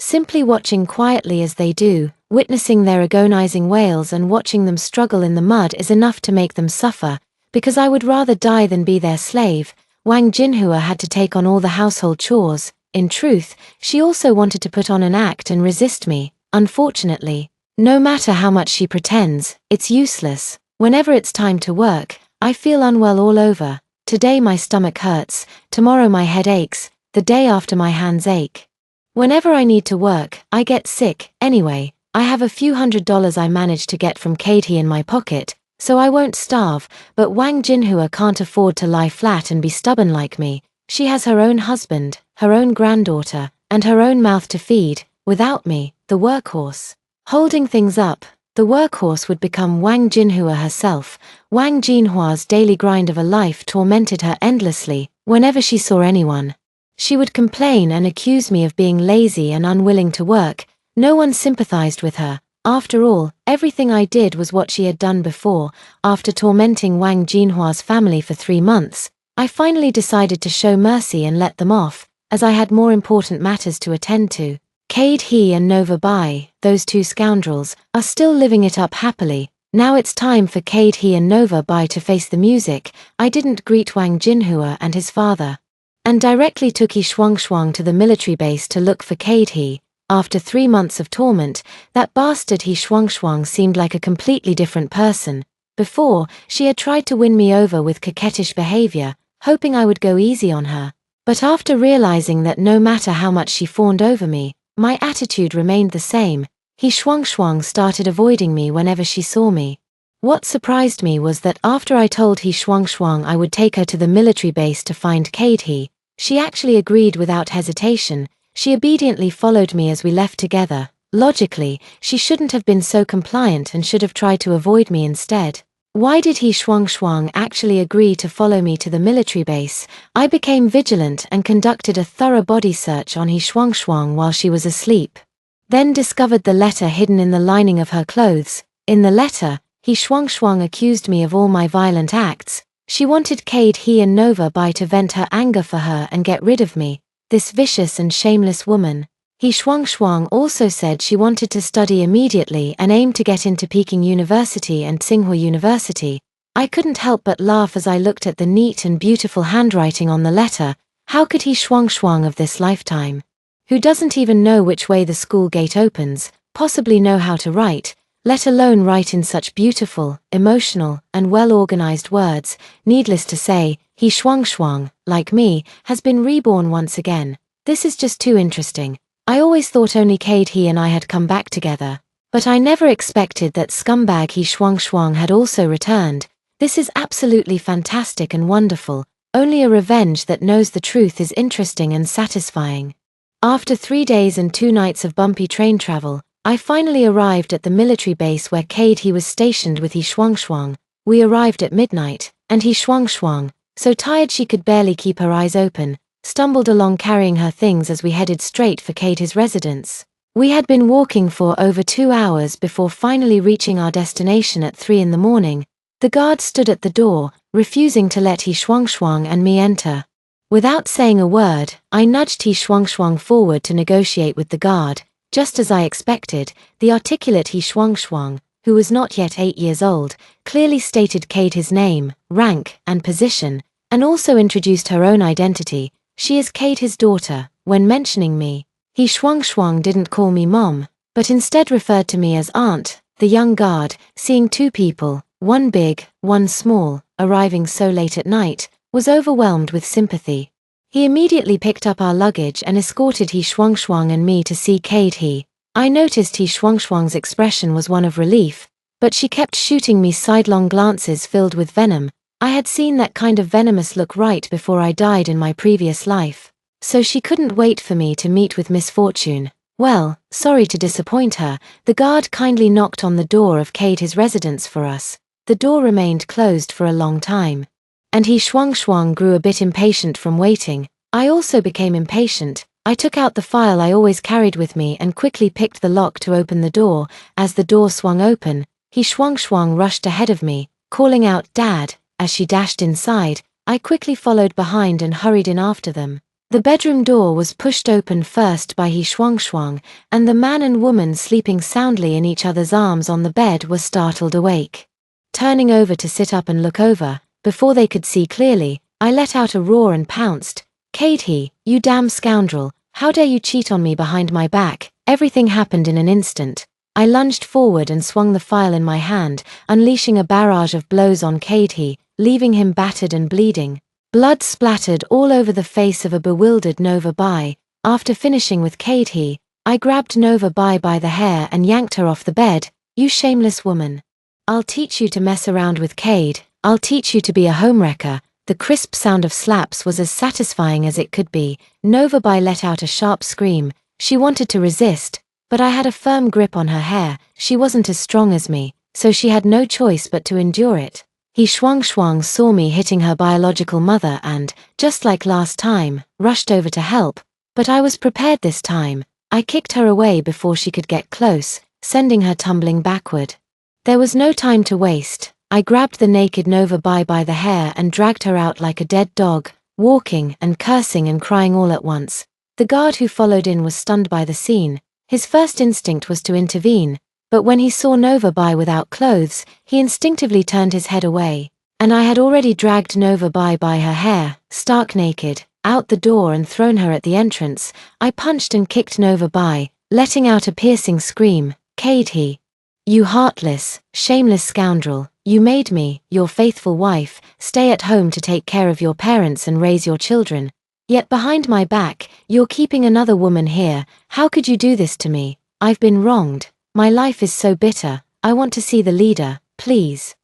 Simply watching quietly as they do, witnessing their agonizing wails and watching them struggle in the mud is enough to make them suffer, because I would rather die than be their slave. Wang Jinhua had to take on all the household chores. In truth, she also wanted to put on an act and resist me. Unfortunately, no matter how much she pretends, it's useless. Whenever it's time to work, I feel unwell all over. Today my stomach hurts, tomorrow my head aches, the day after my hands ache. Whenever I need to work, I get sick. Anyway, I have a few $100s I managed to get from Katie in my pocket, so I won't starve. But Wang Jinhua can't afford to lie flat and be stubborn like me. She has her own husband, her own granddaughter, and her own mouth to feed. Without me, the workhorse, holding things up, the workhorse would become Wang Jinhua herself. Wang Jinhua's daily grind of a life tormented her endlessly. Whenever she saw anyone, she would complain and accuse me of being lazy and unwilling to work. No one sympathized with her. After all, everything I did was what she had done before. After tormenting Wang Jinhua's family for 3 months, I finally decided to show mercy and let them off, as I had more important matters to attend to. Cade He and Nova Bai, those two scoundrels, are still living it up happily. Now it's time for Cade He and Nova Bai to face the music. I didn't greet Wang Jinhua and his father, and directly took He Shuangshuang to the military base to look for Cade He. After 3 months of torment, that bastard He Shuangshuang seemed like a completely different person. Before, she had tried to win me over with coquettish behavior, hoping I would go easy on her. But after realizing that no matter how much she fawned over me, my attitude remained the same, He Shuangshuang started avoiding me whenever she saw me. What surprised me was that after I told He Shuangshuang I would take her to the military base to find Cade He, she actually agreed without hesitation. She obediently followed me as we left together. Logically, she shouldn't have been so compliant and should have tried to avoid me instead. Why did He Shuangshuang actually agree to follow me to the military base? I became vigilant and conducted a thorough body search on He Shuangshuang while she was asleep. Then discovered the letter hidden in the lining of her clothes. In the letter, He Shuangshuang accused me of all my violent acts. She wanted Cade He and Nova Bai to vent her anger for her and get rid of me. This vicious and shameless woman. He Shuangshuang also said she wanted to study immediately and aimed to get into Peking University and Tsinghua University. I couldn't help but laugh as I looked at the neat and beautiful handwriting on the letter. How could He Shuangshuang of this lifetime, who doesn't even know which way the school gate opens, possibly know how to write, let alone write in such beautiful, emotional, and well-organized words? Needless to say, He Shuangshuang, like me, has been reborn once again. This is just too interesting. I always thought only Cade He and I had come back together, but I never expected that scumbag He Shuangshuang had also returned. This is absolutely fantastic and wonderful. Only a revenge that knows the truth is interesting and satisfying. After 3 days and 2 nights of bumpy train travel, I finally arrived at the military base where Cade He was stationed with He Shuangshuang. We arrived at midnight, and He Shuangshuang, so tired she could barely keep her eyes open, stumbled along carrying her things as we headed straight for Cade He's residence. We had been walking for over 2 hours before finally reaching our destination at 3 in the morning. The guard stood at the door, refusing to let He Shuangshuang and me enter. Without saying a word, I nudged He Shuangshuang forward to negotiate with the guard. Just as I expected, the articulate He Shuangshuang, who was not yet 8 years old, clearly stated Cade his name, rank, and position, and also introduced her own identity. She is Cade his daughter. When mentioning me, He Shuangshuang didn't call me mom, but instead referred to me as aunt. The young guard, seeing 2 people, one big, one small, arriving so late at night, was overwhelmed with sympathy. He immediately picked up our luggage and escorted He Shuangshuang and me to see Cade. I noticed He Shuangshuang's expression was one of relief, but she kept shooting me sidelong glances filled with venom. I had seen that kind of venomous look right before I died in my previous life, so she couldn't wait for me to meet with misfortune. Well, sorry to disappoint her, the guard kindly knocked on the door of Cade's residence for us. The door remained closed for a long time, and He Shuangshuang grew a bit impatient from waiting. I also became impatient. I took out the file I always carried with me and quickly picked the lock to open the door. As the door swung open, He Shuangshuang rushed ahead of me, calling out, "Dad!" As she dashed inside, I quickly followed behind and hurried in after them. The bedroom door was pushed open first by He Shuangshuang, and the man and woman sleeping soundly in each other's arms on the bed were startled awake. Turning over to sit up and look over, before they could see clearly, I let out a roar and pounced. "Cade, you damn scoundrel, how dare you cheat on me behind my back?" Everything happened in an instant. I lunged forward and swung the file in my hand, unleashing a barrage of blows on Cade, leaving him battered and bleeding. Blood splattered all over the face of a bewildered Nova Bai. After finishing with Cade, I grabbed Nova Bai by the hair and yanked her off the bed. "You shameless woman. I'll teach you to mess around with Cade. I'll teach you to be a homewrecker." The crisp sound of slaps was as satisfying as it could be. Nova Bai let out a sharp scream. She wanted to resist, but I had a firm grip on her hair. She wasn't as strong as me, so she had no choice but to endure it. He Shuangshuang saw me hitting her biological mother and, just like last time, rushed over to help, but I was prepared this time. I kicked her away before she could get close, sending her tumbling backward. There was no time to waste. I grabbed the naked Nova Bai by the hair and dragged her out like a dead dog, walking and cursing and crying all at once. The guard who followed in was stunned by the scene. His first instinct was to intervene, but when he saw Nova Bai without clothes, he instinctively turned his head away. And I had already dragged Nova Bai by her hair, stark naked, out the door and thrown her at the entrance. I punched and kicked Nova Bai, letting out a piercing scream. "Cade, you heartless, shameless scoundrel, you made me, your faithful wife, stay at home to take care of your parents and raise your children. Yet behind my back, you're keeping another woman here. How could you do this to me? I've been wronged. My life is so bitter. I want to see the leader, please.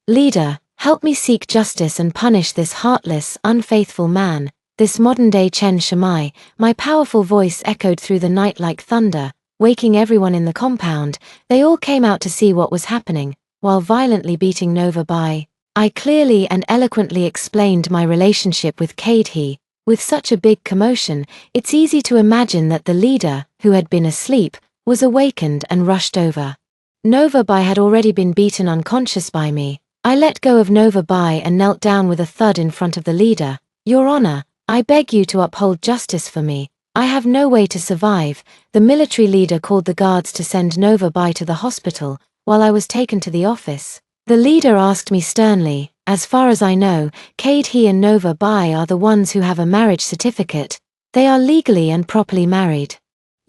Leader, help me seek justice and punish this heartless, unfaithful man, this modern-day Chen Shamai." My powerful voice echoed through the night like thunder, waking everyone in the compound. They all came out to see what was happening. While violently beating Nova Bai, I clearly and eloquently explained my relationship with Cade. With such a big commotion, it's easy to imagine that the leader, who had been asleep, was awakened and rushed over. Nova Bai had already been beaten unconscious by me. I let go of Nova Bai and knelt down with a thud in front of the leader. "Your Honor, I beg you to uphold justice for me. I have no way to survive." The military leader called the guards to send Nova Bai to the hospital, while I was taken to the office. The leader asked me sternly, "As far as I know, Cade and Nova Bai are the ones who have a marriage certificate. They are legally and properly married.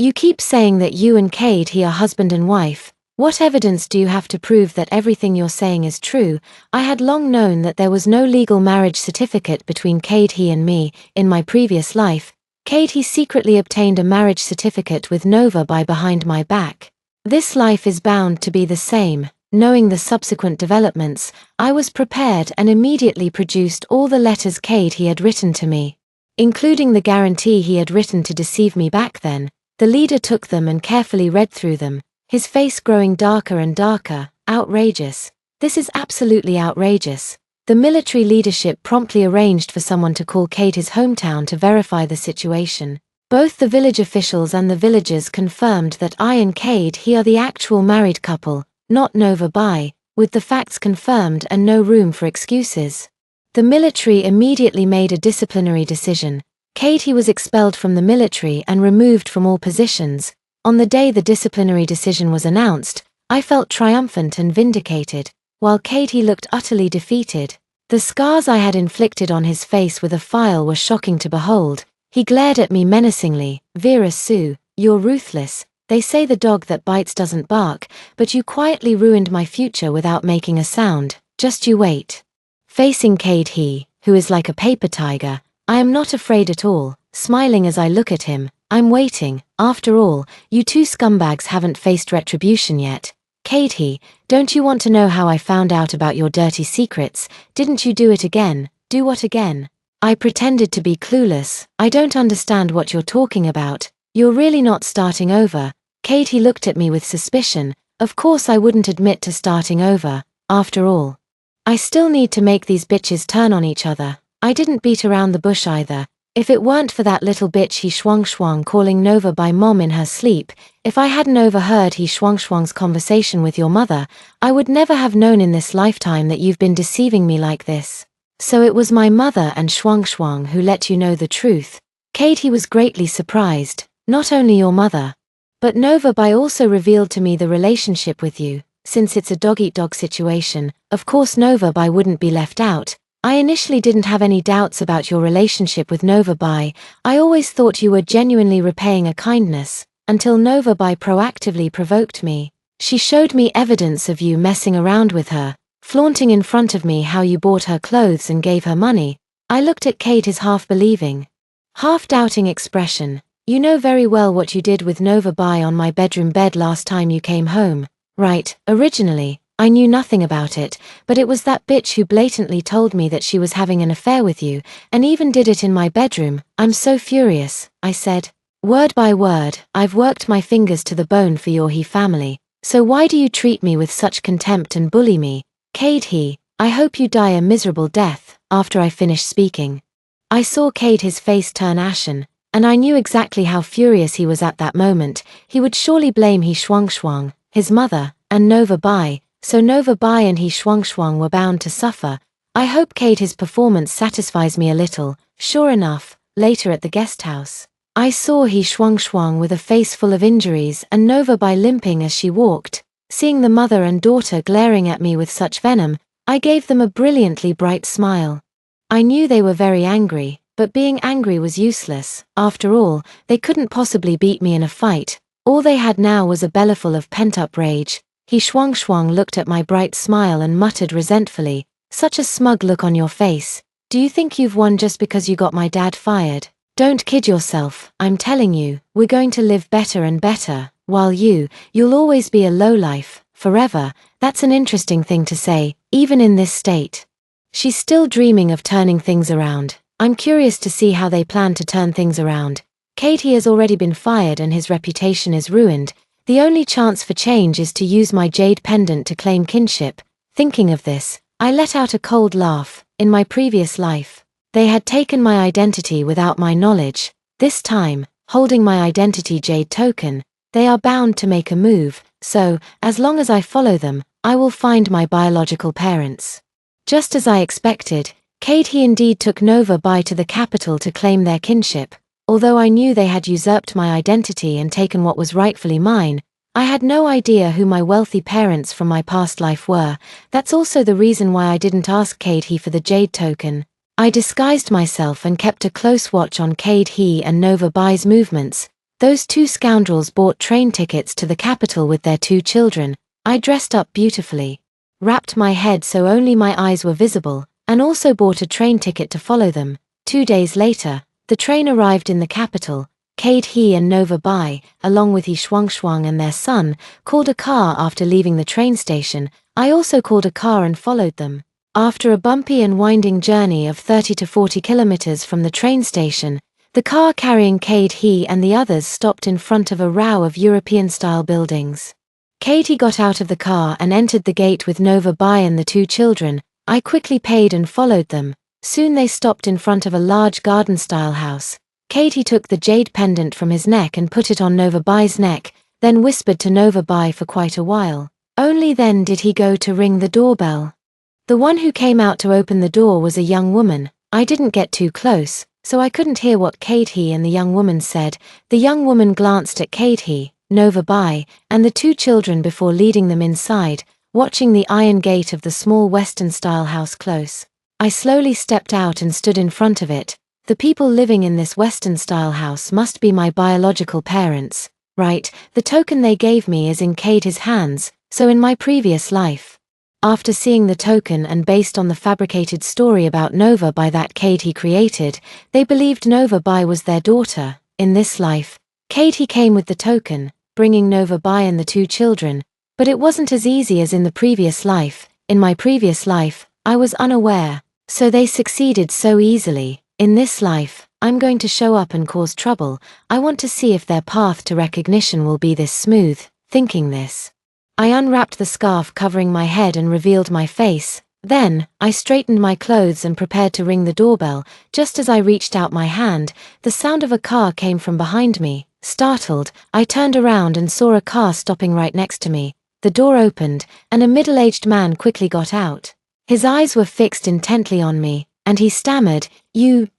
You keep saying that you and Cade are husband and wife. What evidence do you have to prove that everything you're saying is true?" I had long known that there was no legal marriage certificate between Cade and me. In my previous life, Cade secretly obtained a marriage certificate with Nova Bai behind my back. This life is bound to be the same. Knowing the subsequent developments, I was prepared and immediately produced all the letters Cade had written to me, including the guarantee he had written to deceive me back then. The leader took them and carefully read through them, his face growing darker and darker. "Outrageous. This is absolutely outrageous." The military leadership promptly arranged for someone to call Cade's hometown to verify the situation. Both the village officials and the villagers confirmed that I and he are the actual married couple, not Nova Bai, with the facts confirmed and no room for excuses. The military immediately made a disciplinary decision. He was expelled from the military and removed from all positions. On the day the disciplinary decision was announced, I felt triumphant and vindicated, while he looked utterly defeated. The scars I had inflicted on his face with a file were shocking to behold. He glared at me menacingly. Vera Sue, you're ruthless. They say the dog that bites doesn't bark, but you quietly ruined my future without making a sound. Just you wait. Facing he, who is like a paper tiger, I am not afraid at all, smiling as I look at him. I'm waiting. After all, you two scumbags haven't faced retribution yet. he, don't you want to know how I found out about your dirty secrets? Didn't you do it again? Do what again? I pretended to be clueless. I don't understand what you're talking about. You're really not starting over. He looked at me with suspicion. Of course I wouldn't admit to starting over. After all, I still need to make these bitches turn on each other. I didn't beat around the bush either. If it weren't for that little bitch he schwang calling Nova by mom in her sleep, if I hadn't overheard he schwang's conversation with your mother, I would never have known in this lifetime that you've been deceiving me like this. So it was my mother and schwang who let you know the truth. He was greatly surprised. Not only your mother, but Nova Bai also revealed to me the relationship with you. Since it's a dog-eat-dog situation, of course Nova Bai wouldn't be left out. I initially didn't have any doubts about your relationship with Nova Bai. I always thought you were genuinely repaying a kindness, until Nova Bai proactively provoked me. She showed me evidence of you messing around with her, flaunting in front of me how you bought her clothes and gave her money. I looked at his half-believing, half-doubting expression. You know very well what you did with Nova Bai on my bedroom bed last time you came home. Right, originally, I knew nothing about it, but it was that bitch who blatantly told me that she was having an affair with you, and even did it in my bedroom. I'm so furious, I said. Word by word, I've worked my fingers to the bone for your family, so why do you treat me with such contempt and bully me? I hope you die a miserable death. After I finished speaking, I saw his face turn ashen, and I knew exactly how furious he was at that moment. He would surely blame he schwang, his mother, and Nova Bai, so Nova Bai and he schwang were bound to suffer. I hope his performance satisfies me a little. Sure enough, later at the guest house, I saw he schwang with a face full of injuries and Nova Bai limping as she walked. Seeing the mother and daughter glaring at me with such venom, I gave them a brilliantly bright smile. I knew they were very angry, but being angry was useless. After all, they couldn't possibly beat me in a fight. All they had now was a bellyful of pent-up rage. He schwang looked at my bright smile and muttered resentfully, "Such a smug look on your face. Do you think you've won just because you got my dad fired? Don't kid yourself. I'm telling you, we're going to live better and better, while you'll always be a lowlife, forever." That's an interesting thing to say, even in this state. She's still dreaming of turning things around. I'm curious to see how they plan to turn things around. Has already been fired and his reputation is ruined. The only chance for change is to use my jade pendant to claim kinship. Thinking of this, I let out a cold laugh. In my previous life, they had taken my identity without my knowledge. This time, holding my identity jade token, they are bound to make a move, so, as long as I follow them, I will find my biological parents. Just as I expected, he indeed took Nova Bai to the capital to claim their kinship. Although I knew they had usurped my identity and taken what was rightfully mine, I had no idea who my wealthy parents from my past life were. That's also the reason why I didn't ask for the jade token. I disguised myself and kept a close watch on and Nova Bai's movements. Those two scoundrels bought train tickets to the capital with their 2 children. I dressed up beautifully, wrapped my head so only my eyes were visible, and also bought a train ticket to follow them. 2 days later, the train arrived in the capital. And Nova Bai, along with schwang and their son, called a car after leaving the train station. I also called a car and followed them. After a bumpy and winding journey of 30 to 40 kilometers from the train station, the car carrying and the others stopped in front of a row of European-style buildings. Got out of the car and entered the gate with Nova Bai and the 2 children. I quickly paid and followed them. Soon they stopped in front of a large garden-style house. Katie took the jade pendant from his neck and put it on Nova Bai's neck, then whispered to Nova Bai for quite a while. Only then did he go to ring the doorbell. The one who came out to open the door was a young woman. I didn't get too close, so I couldn't hear what Katie and the young woman said. The young woman glanced at Katie, Nova Bai, and the two children before leading them inside, watching the iron gate of the small Western-style house close. I slowly stepped out and stood in front of it. The people living in this Western-style house must be my biological parents, right? The token they gave me is in Katie's hands, so in my previous life. After seeing the token and based on the fabricated story about Nova Bai that Katie created, they believed Nova Bai was their daughter. In this life, Katie came with the token, bringing Nova Bai and the two children, but it wasn't as easy as in the previous life. In my previous life, I was unaware, so they succeeded so easily. In this life, I'm going to show up and cause trouble. I want to see if their path to recognition will be this smooth. Thinking this, I unwrapped the scarf covering my head and revealed my face. Then, I straightened my clothes and prepared to ring the doorbell. Just as I reached out my hand, the sound of a car came from behind me. Startled, I turned around and saw a car stopping right next to me. The door opened, and a middle-aged man quickly got out. His eyes were fixed intently on me, and he stammered, You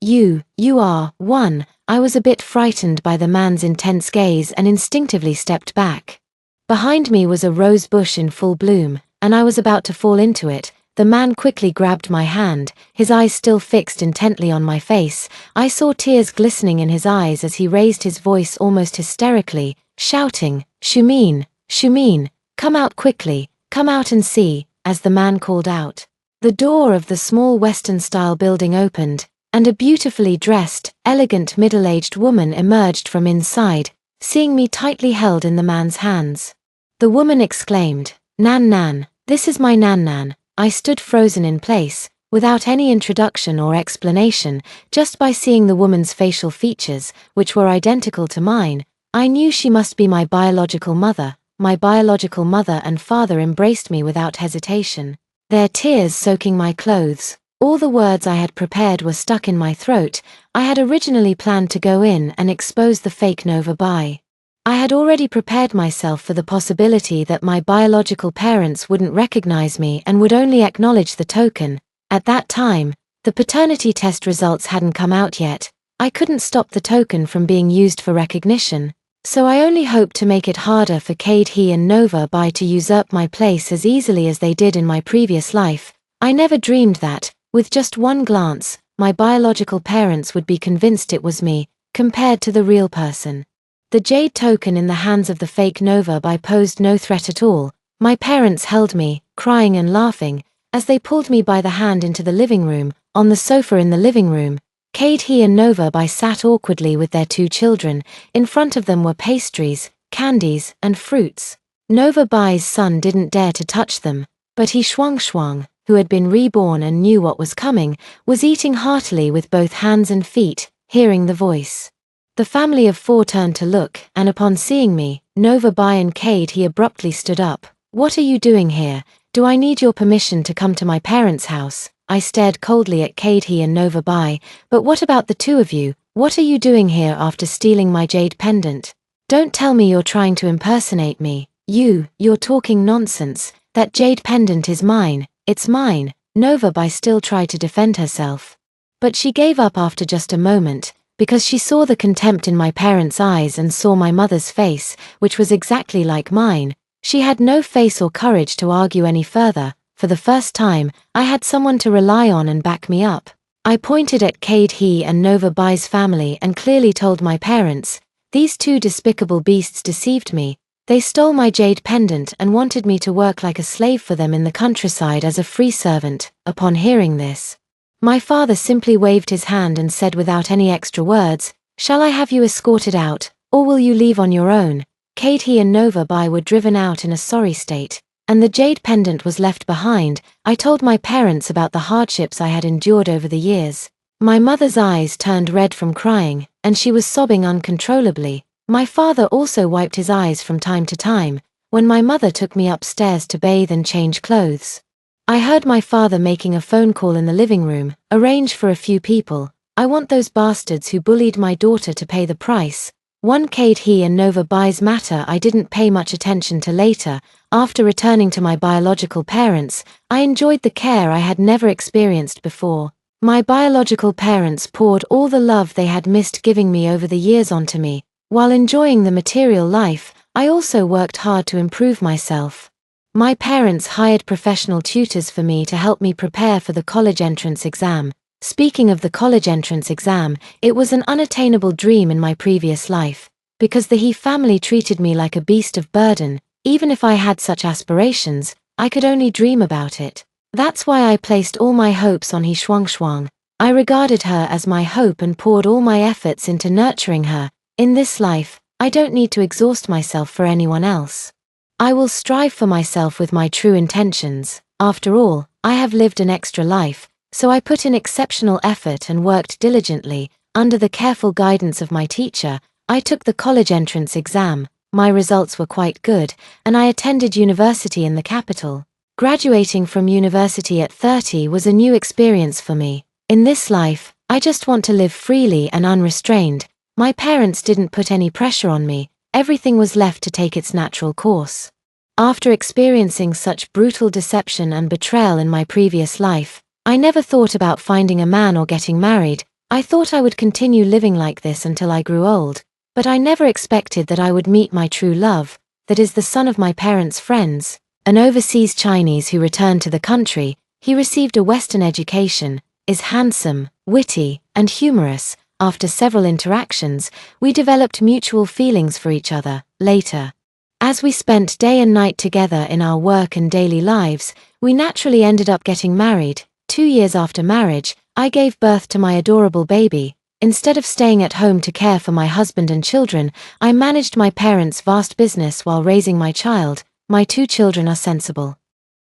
are one. I was a bit frightened by the man's intense gaze and instinctively stepped back. Behind me was a rose bush in full bloom, and I was about to fall into it. The man quickly grabbed my hand, his eyes still fixed intently on my face. I saw tears glistening in his eyes as he raised his voice almost hysterically, shouting, Shumeen, Shumeen, come out quickly, come out and see, as the man called out. The door of the small Western-style building opened, and a beautifully dressed, elegant middle-aged woman emerged from inside, seeing me tightly held in the man's hands. The woman exclaimed, Nan Nan, this is my Nan Nan. I stood frozen in place, without any introduction or explanation. Just by seeing the woman's facial features, which were identical to mine, I knew she must be my biological mother. My biological mother and father embraced me without hesitation, their tears soaking my clothes. All the words I had prepared were stuck in my throat. I had originally planned to go in and expose the fake Nova Bai. I had already prepared myself for the possibility that my biological parents wouldn't recognize me and would only acknowledge the token. At that time, the paternity test results hadn't come out yet. I couldn't stop the token from being used for recognition. So I only hoped to make it harder for Katie and Nova Bai to usurp my place as easily as they did in my previous life. I never dreamed that, with just one glance, my biological parents would be convinced it was me, compared to the real person. The jade token in the hands of the fake Nova Bai posed no threat at all. My parents held me, crying and laughing, as they pulled me by the hand into the living room. On the sofa in the living room, Katie and Nova Bai sat awkwardly with their two children. In front of them were pastries, candies, and fruits. Nova Bai's son didn't dare to touch them, but he Shuang, who had been reborn and knew what was coming, was eating heartily with both hands and feet, hearing the voice. The family of four turned to look, and upon seeing me, Nova Bai and Katie abruptly stood up. What are you doing here? Do I need your permission to come to my parents' house? I stared coldly at Katie and Nova Bai. But what about the two of you? What are you doing here after stealing my jade pendant? Don't tell me you're trying to impersonate me. You're talking nonsense. That jade pendant is mine. It's mine. Nova Bai still tried to defend herself. But she gave up after just a moment, because she saw the contempt in my parents' eyes and saw my mother's face, which was exactly like mine. She had no face or courage to argue any further. For the first time, I had someone to rely on and back me up. I pointed at Katie and Nova Bai's family and clearly told my parents, these two despicable beasts deceived me. They stole my jade pendant and wanted me to work like a slave for them in the countryside as a free servant. Upon hearing this, my father simply waved his hand and said without any extra words, shall I have you escorted out, or will you leave on your own? Katie and Nova Bai were driven out in a sorry state, and the jade pendant was left behind. I told my parents about the hardships I had endured over the years. My mother's eyes turned red from crying, and she was sobbing uncontrollably. My father also wiped his eyes from time to time, when my mother took me upstairs to bathe and change clothes. I heard my father making a phone call in the living room, arrange for a few people. I want those bastards who bullied my daughter to pay the price. 1 Kate he and Nova Bai's matter I didn't pay much attention to later. After returning to my biological parents, I enjoyed the care I had never experienced before. My biological parents poured all the love they had missed giving me over the years onto me. While enjoying the material life, I also worked hard to improve myself. My parents hired professional tutors for me to help me prepare for the college entrance exam. Speaking of the college entrance exam, it was an unattainable dream in my previous life, because the He family treated me like a beast of burden. Even if I had such aspirations, I could only dream about it. That's why I placed all my hopes on He Shuang. I regarded her as my hope and poured all my efforts into nurturing her. In this life, I don't need to exhaust myself for anyone else. I will strive for myself with my true intentions. After all, I have lived an extra life, so I put in exceptional effort and worked diligently. Under the careful guidance of my teacher, I took the college entrance exam. My results were quite good, and I attended university in the capital. Graduating from university at 30 was a new experience for me. In this life, I just want to live freely and unrestrained. My parents didn't put any pressure on me. Everything was left to take its natural course. After experiencing such brutal deception and betrayal in my previous life, I never thought about finding a man or getting married. I thought I would continue living like this until I grew old, but I never expected that I would meet my true love, that is the son of my parents' friends. An overseas Chinese who returned to the country. He received a Western education, is handsome, witty, and humorous. After several interactions, we developed mutual feelings for each other. Later, as we spent day and night together in our work and daily lives, we naturally ended up getting married. 2 years after marriage, I gave birth to my adorable baby. Instead of staying at home to care for my husband and children, I managed my parents' vast business while raising my child. My 2 children are sensible,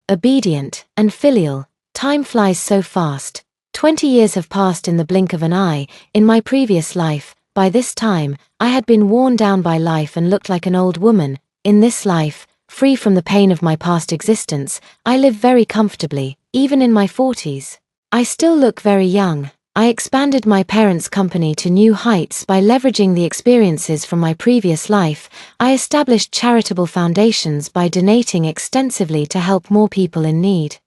obedient, and filial. Time flies so fast. 20 years have passed in the blink of an eye. In my previous life, by this time, I had been worn down by life and looked like an old woman. In this life, free from the pain of my past existence, I live very comfortably, even in my 40s. I still look very young. I expanded my parents' company to new heights by leveraging the experiences from my previous life. I established charitable foundations by donating extensively to help more people in need.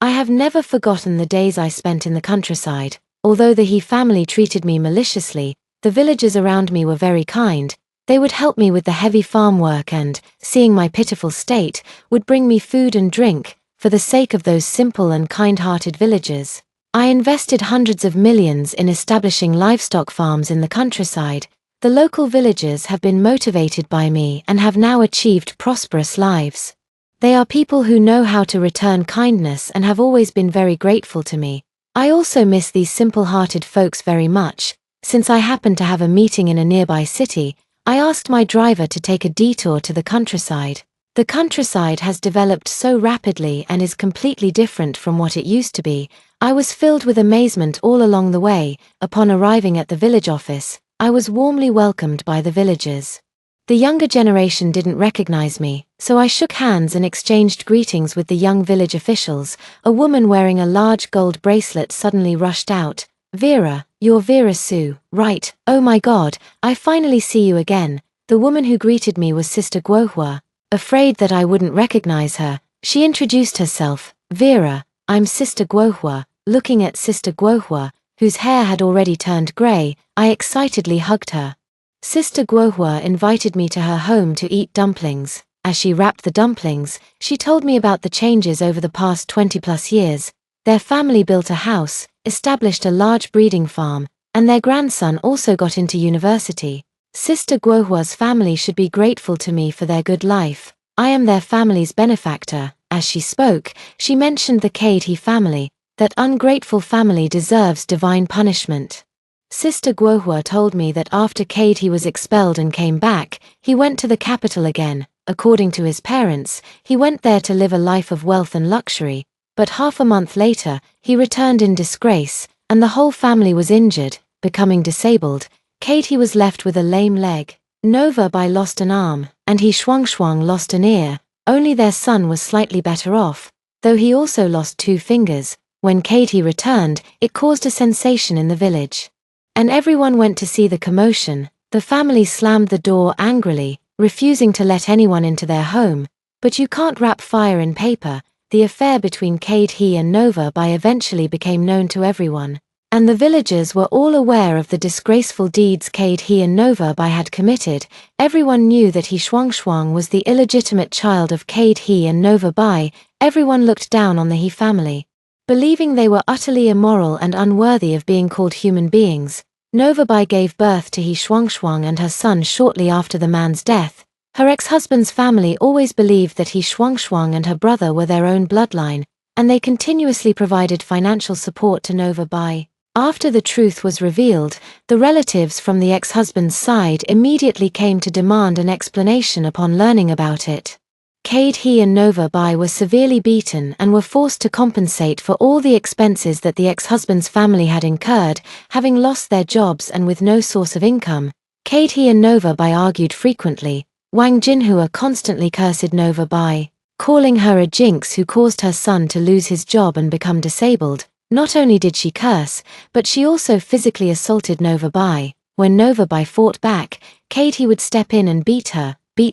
I have never forgotten the days I spent in the countryside. Although the He family treated me maliciously, the villagers around me were very kind. They would help me with the heavy farm work and, seeing my pitiful state, would bring me food and drink. For the sake of those simple and kind-hearted villagers, I invested hundreds of millions in establishing livestock farms in the countryside. The local villagers have been motivated by me and have now achieved prosperous lives. They are people who know how to return kindness and have always been very grateful to me. I also miss these simple-hearted folks very much. Since I happened to have a meeting in a nearby city, I asked my driver to take a detour to the countryside. The countryside has developed so rapidly and is completely different from what it used to be. I was filled with amazement all along the way. Upon arriving at the village office, I was warmly welcomed by the villagers. The younger generation didn't recognize me, so I shook hands and exchanged greetings with the young village officials. A woman wearing a large gold bracelet suddenly rushed out. "Vera, you're Vera Sue, right? Oh my God, I finally see you again." The woman who greeted me was Sister Guohua. Afraid that I wouldn't recognize her, she introduced herself. "Vera, I'm Sister Guohua." Looking at Sister Guohua, whose hair had already turned gray, I excitedly hugged her. Sister Guohua invited me to her home to eat dumplings. As she wrapped the dumplings, she told me about the changes over the past 20+ years. Their family built a house, established a large breeding farm, and their grandson also got into university. Sister Guohua's family should be grateful to me for their good life. I am their family's benefactor. As she spoke, she mentioned the He family. That ungrateful family deserves divine punishment. Sister Guohua told me that after he was expelled and came back, he went to the capital again. According to his parents, he went there to live a life of wealth and luxury, but half a month later, he returned in disgrace, and the whole family was injured, becoming disabled. He was left with a lame leg. Nova Bai lost an arm, and He Shuang lost an ear. Only their son was slightly better off, though he also lost 2 fingers. When he returned, it caused a sensation in the village. and everyone went to see the commotion. The family slammed the door angrily, refusing to let anyone into their home. But you can't wrap fire in paper. The affair between Cade He and Nova Bai eventually became known to everyone, and the villagers were all aware of the disgraceful deeds Cade He and Nova Bai had committed. Everyone knew that He Shuangshuang was the illegitimate child of Cade He and Nova Bai. Everyone looked down on the He family, believing they were utterly immoral and unworthy of being called human beings. Nova Bai gave birth to He Shuangshuang and her son shortly after the man's death. Her ex-husband's family always believed that He Shuangshuang and her brother were their own bloodline, and they continuously provided financial support to Nova Bai. After the truth was revealed, the relatives from the ex-husband's side immediately came to demand an explanation upon learning about it. Cade He and Nova Bai were severely beaten and were forced to compensate for all the expenses that the ex-husband's family had incurred, having lost their jobs and with no source of income. Cade He and Nova Bai argued frequently. Wang Jinhua constantly cursed Nova Bai, calling her a jinx who caused her son to lose his job and become disabled. Not only did she curse, but she also physically assaulted Nova Bai. When Nova Bai fought back, Cade He would step in and beat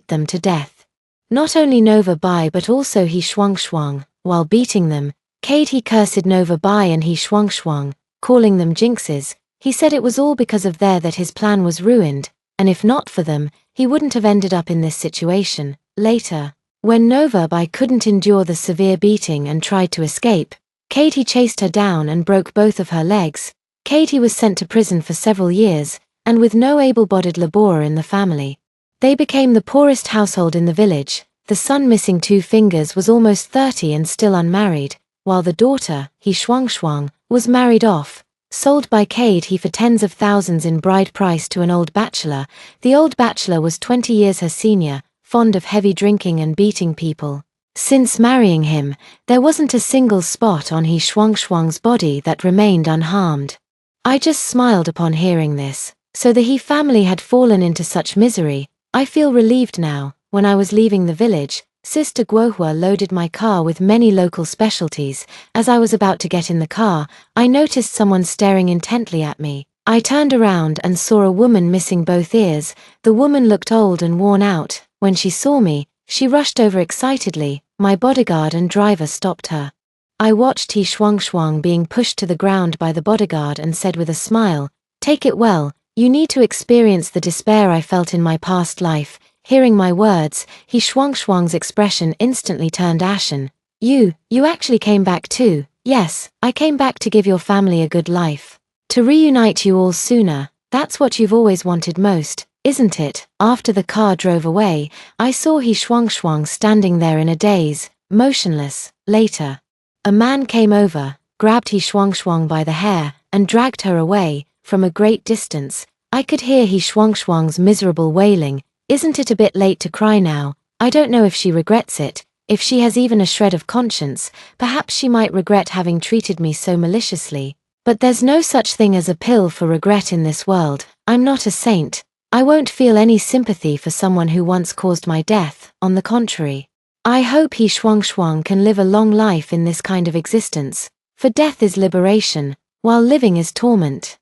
them to death. Not only Nova Bai but also He Shuangshuang. While beating them, Cade He cursed Nova Bai and He Shuangshuang, calling them jinxes. He said it was all because of that his plan was ruined, and if not for them, he wouldn't have ended up in this situation. Later, when Nova Bai couldn't endure the severe beating and tried to escape, Cade He chased her down and broke both of her legs. Cade He was sent to prison for several years, and with no able-bodied laborer in the family, they became the poorest household in the village. The son missing 2 fingers was almost 30 and still unmarried, while the daughter, He Shuangshuang, was married off, sold by Cade He for tens of thousands in bride price to an old bachelor. The old bachelor was 20 years her senior, fond of heavy drinking and beating people. Since marrying him, there wasn't a single spot on He Shuangshuang's body that remained unharmed. I just smiled upon hearing this. So the He family had fallen into such misery. I feel relieved now. When I was leaving the village, Sister Guohua loaded my car with many local specialties. As I was about to get in the car, I noticed someone staring intently at me. I turned around and saw a woman missing both ears. The woman looked old and worn out. When she saw me, she rushed over excitedly. My bodyguard and driver stopped her. I watched He Shuangshuang being pushed to the ground by the bodyguard and said with a smile, "Take it well. You need to experience the despair I felt in my past life." Hearing my words, He Shuangshuang's expression instantly turned ashen. You actually came back too." "Yes, I came back to give your family a good life. To reunite you all sooner. That's what you've always wanted most, isn't it?" After the car drove away, I saw He Shuangshuang standing there in a daze, motionless. Later, a man came over, grabbed He Shuangshuang by the hair, and dragged her away. From a great distance, I could hear He Shuangshuang's miserable wailing. "Isn't it a bit late to cry now? I don't know if she regrets it, if she has even a shred of conscience. Perhaps she might regret having treated me so maliciously. But there's no such thing as a pill for regret in this world. I'm not a saint. I won't feel any sympathy for someone who once caused my death. On the contrary, I hope He Shuangshuang can live a long life in this kind of existence, for death is liberation, while living is torment."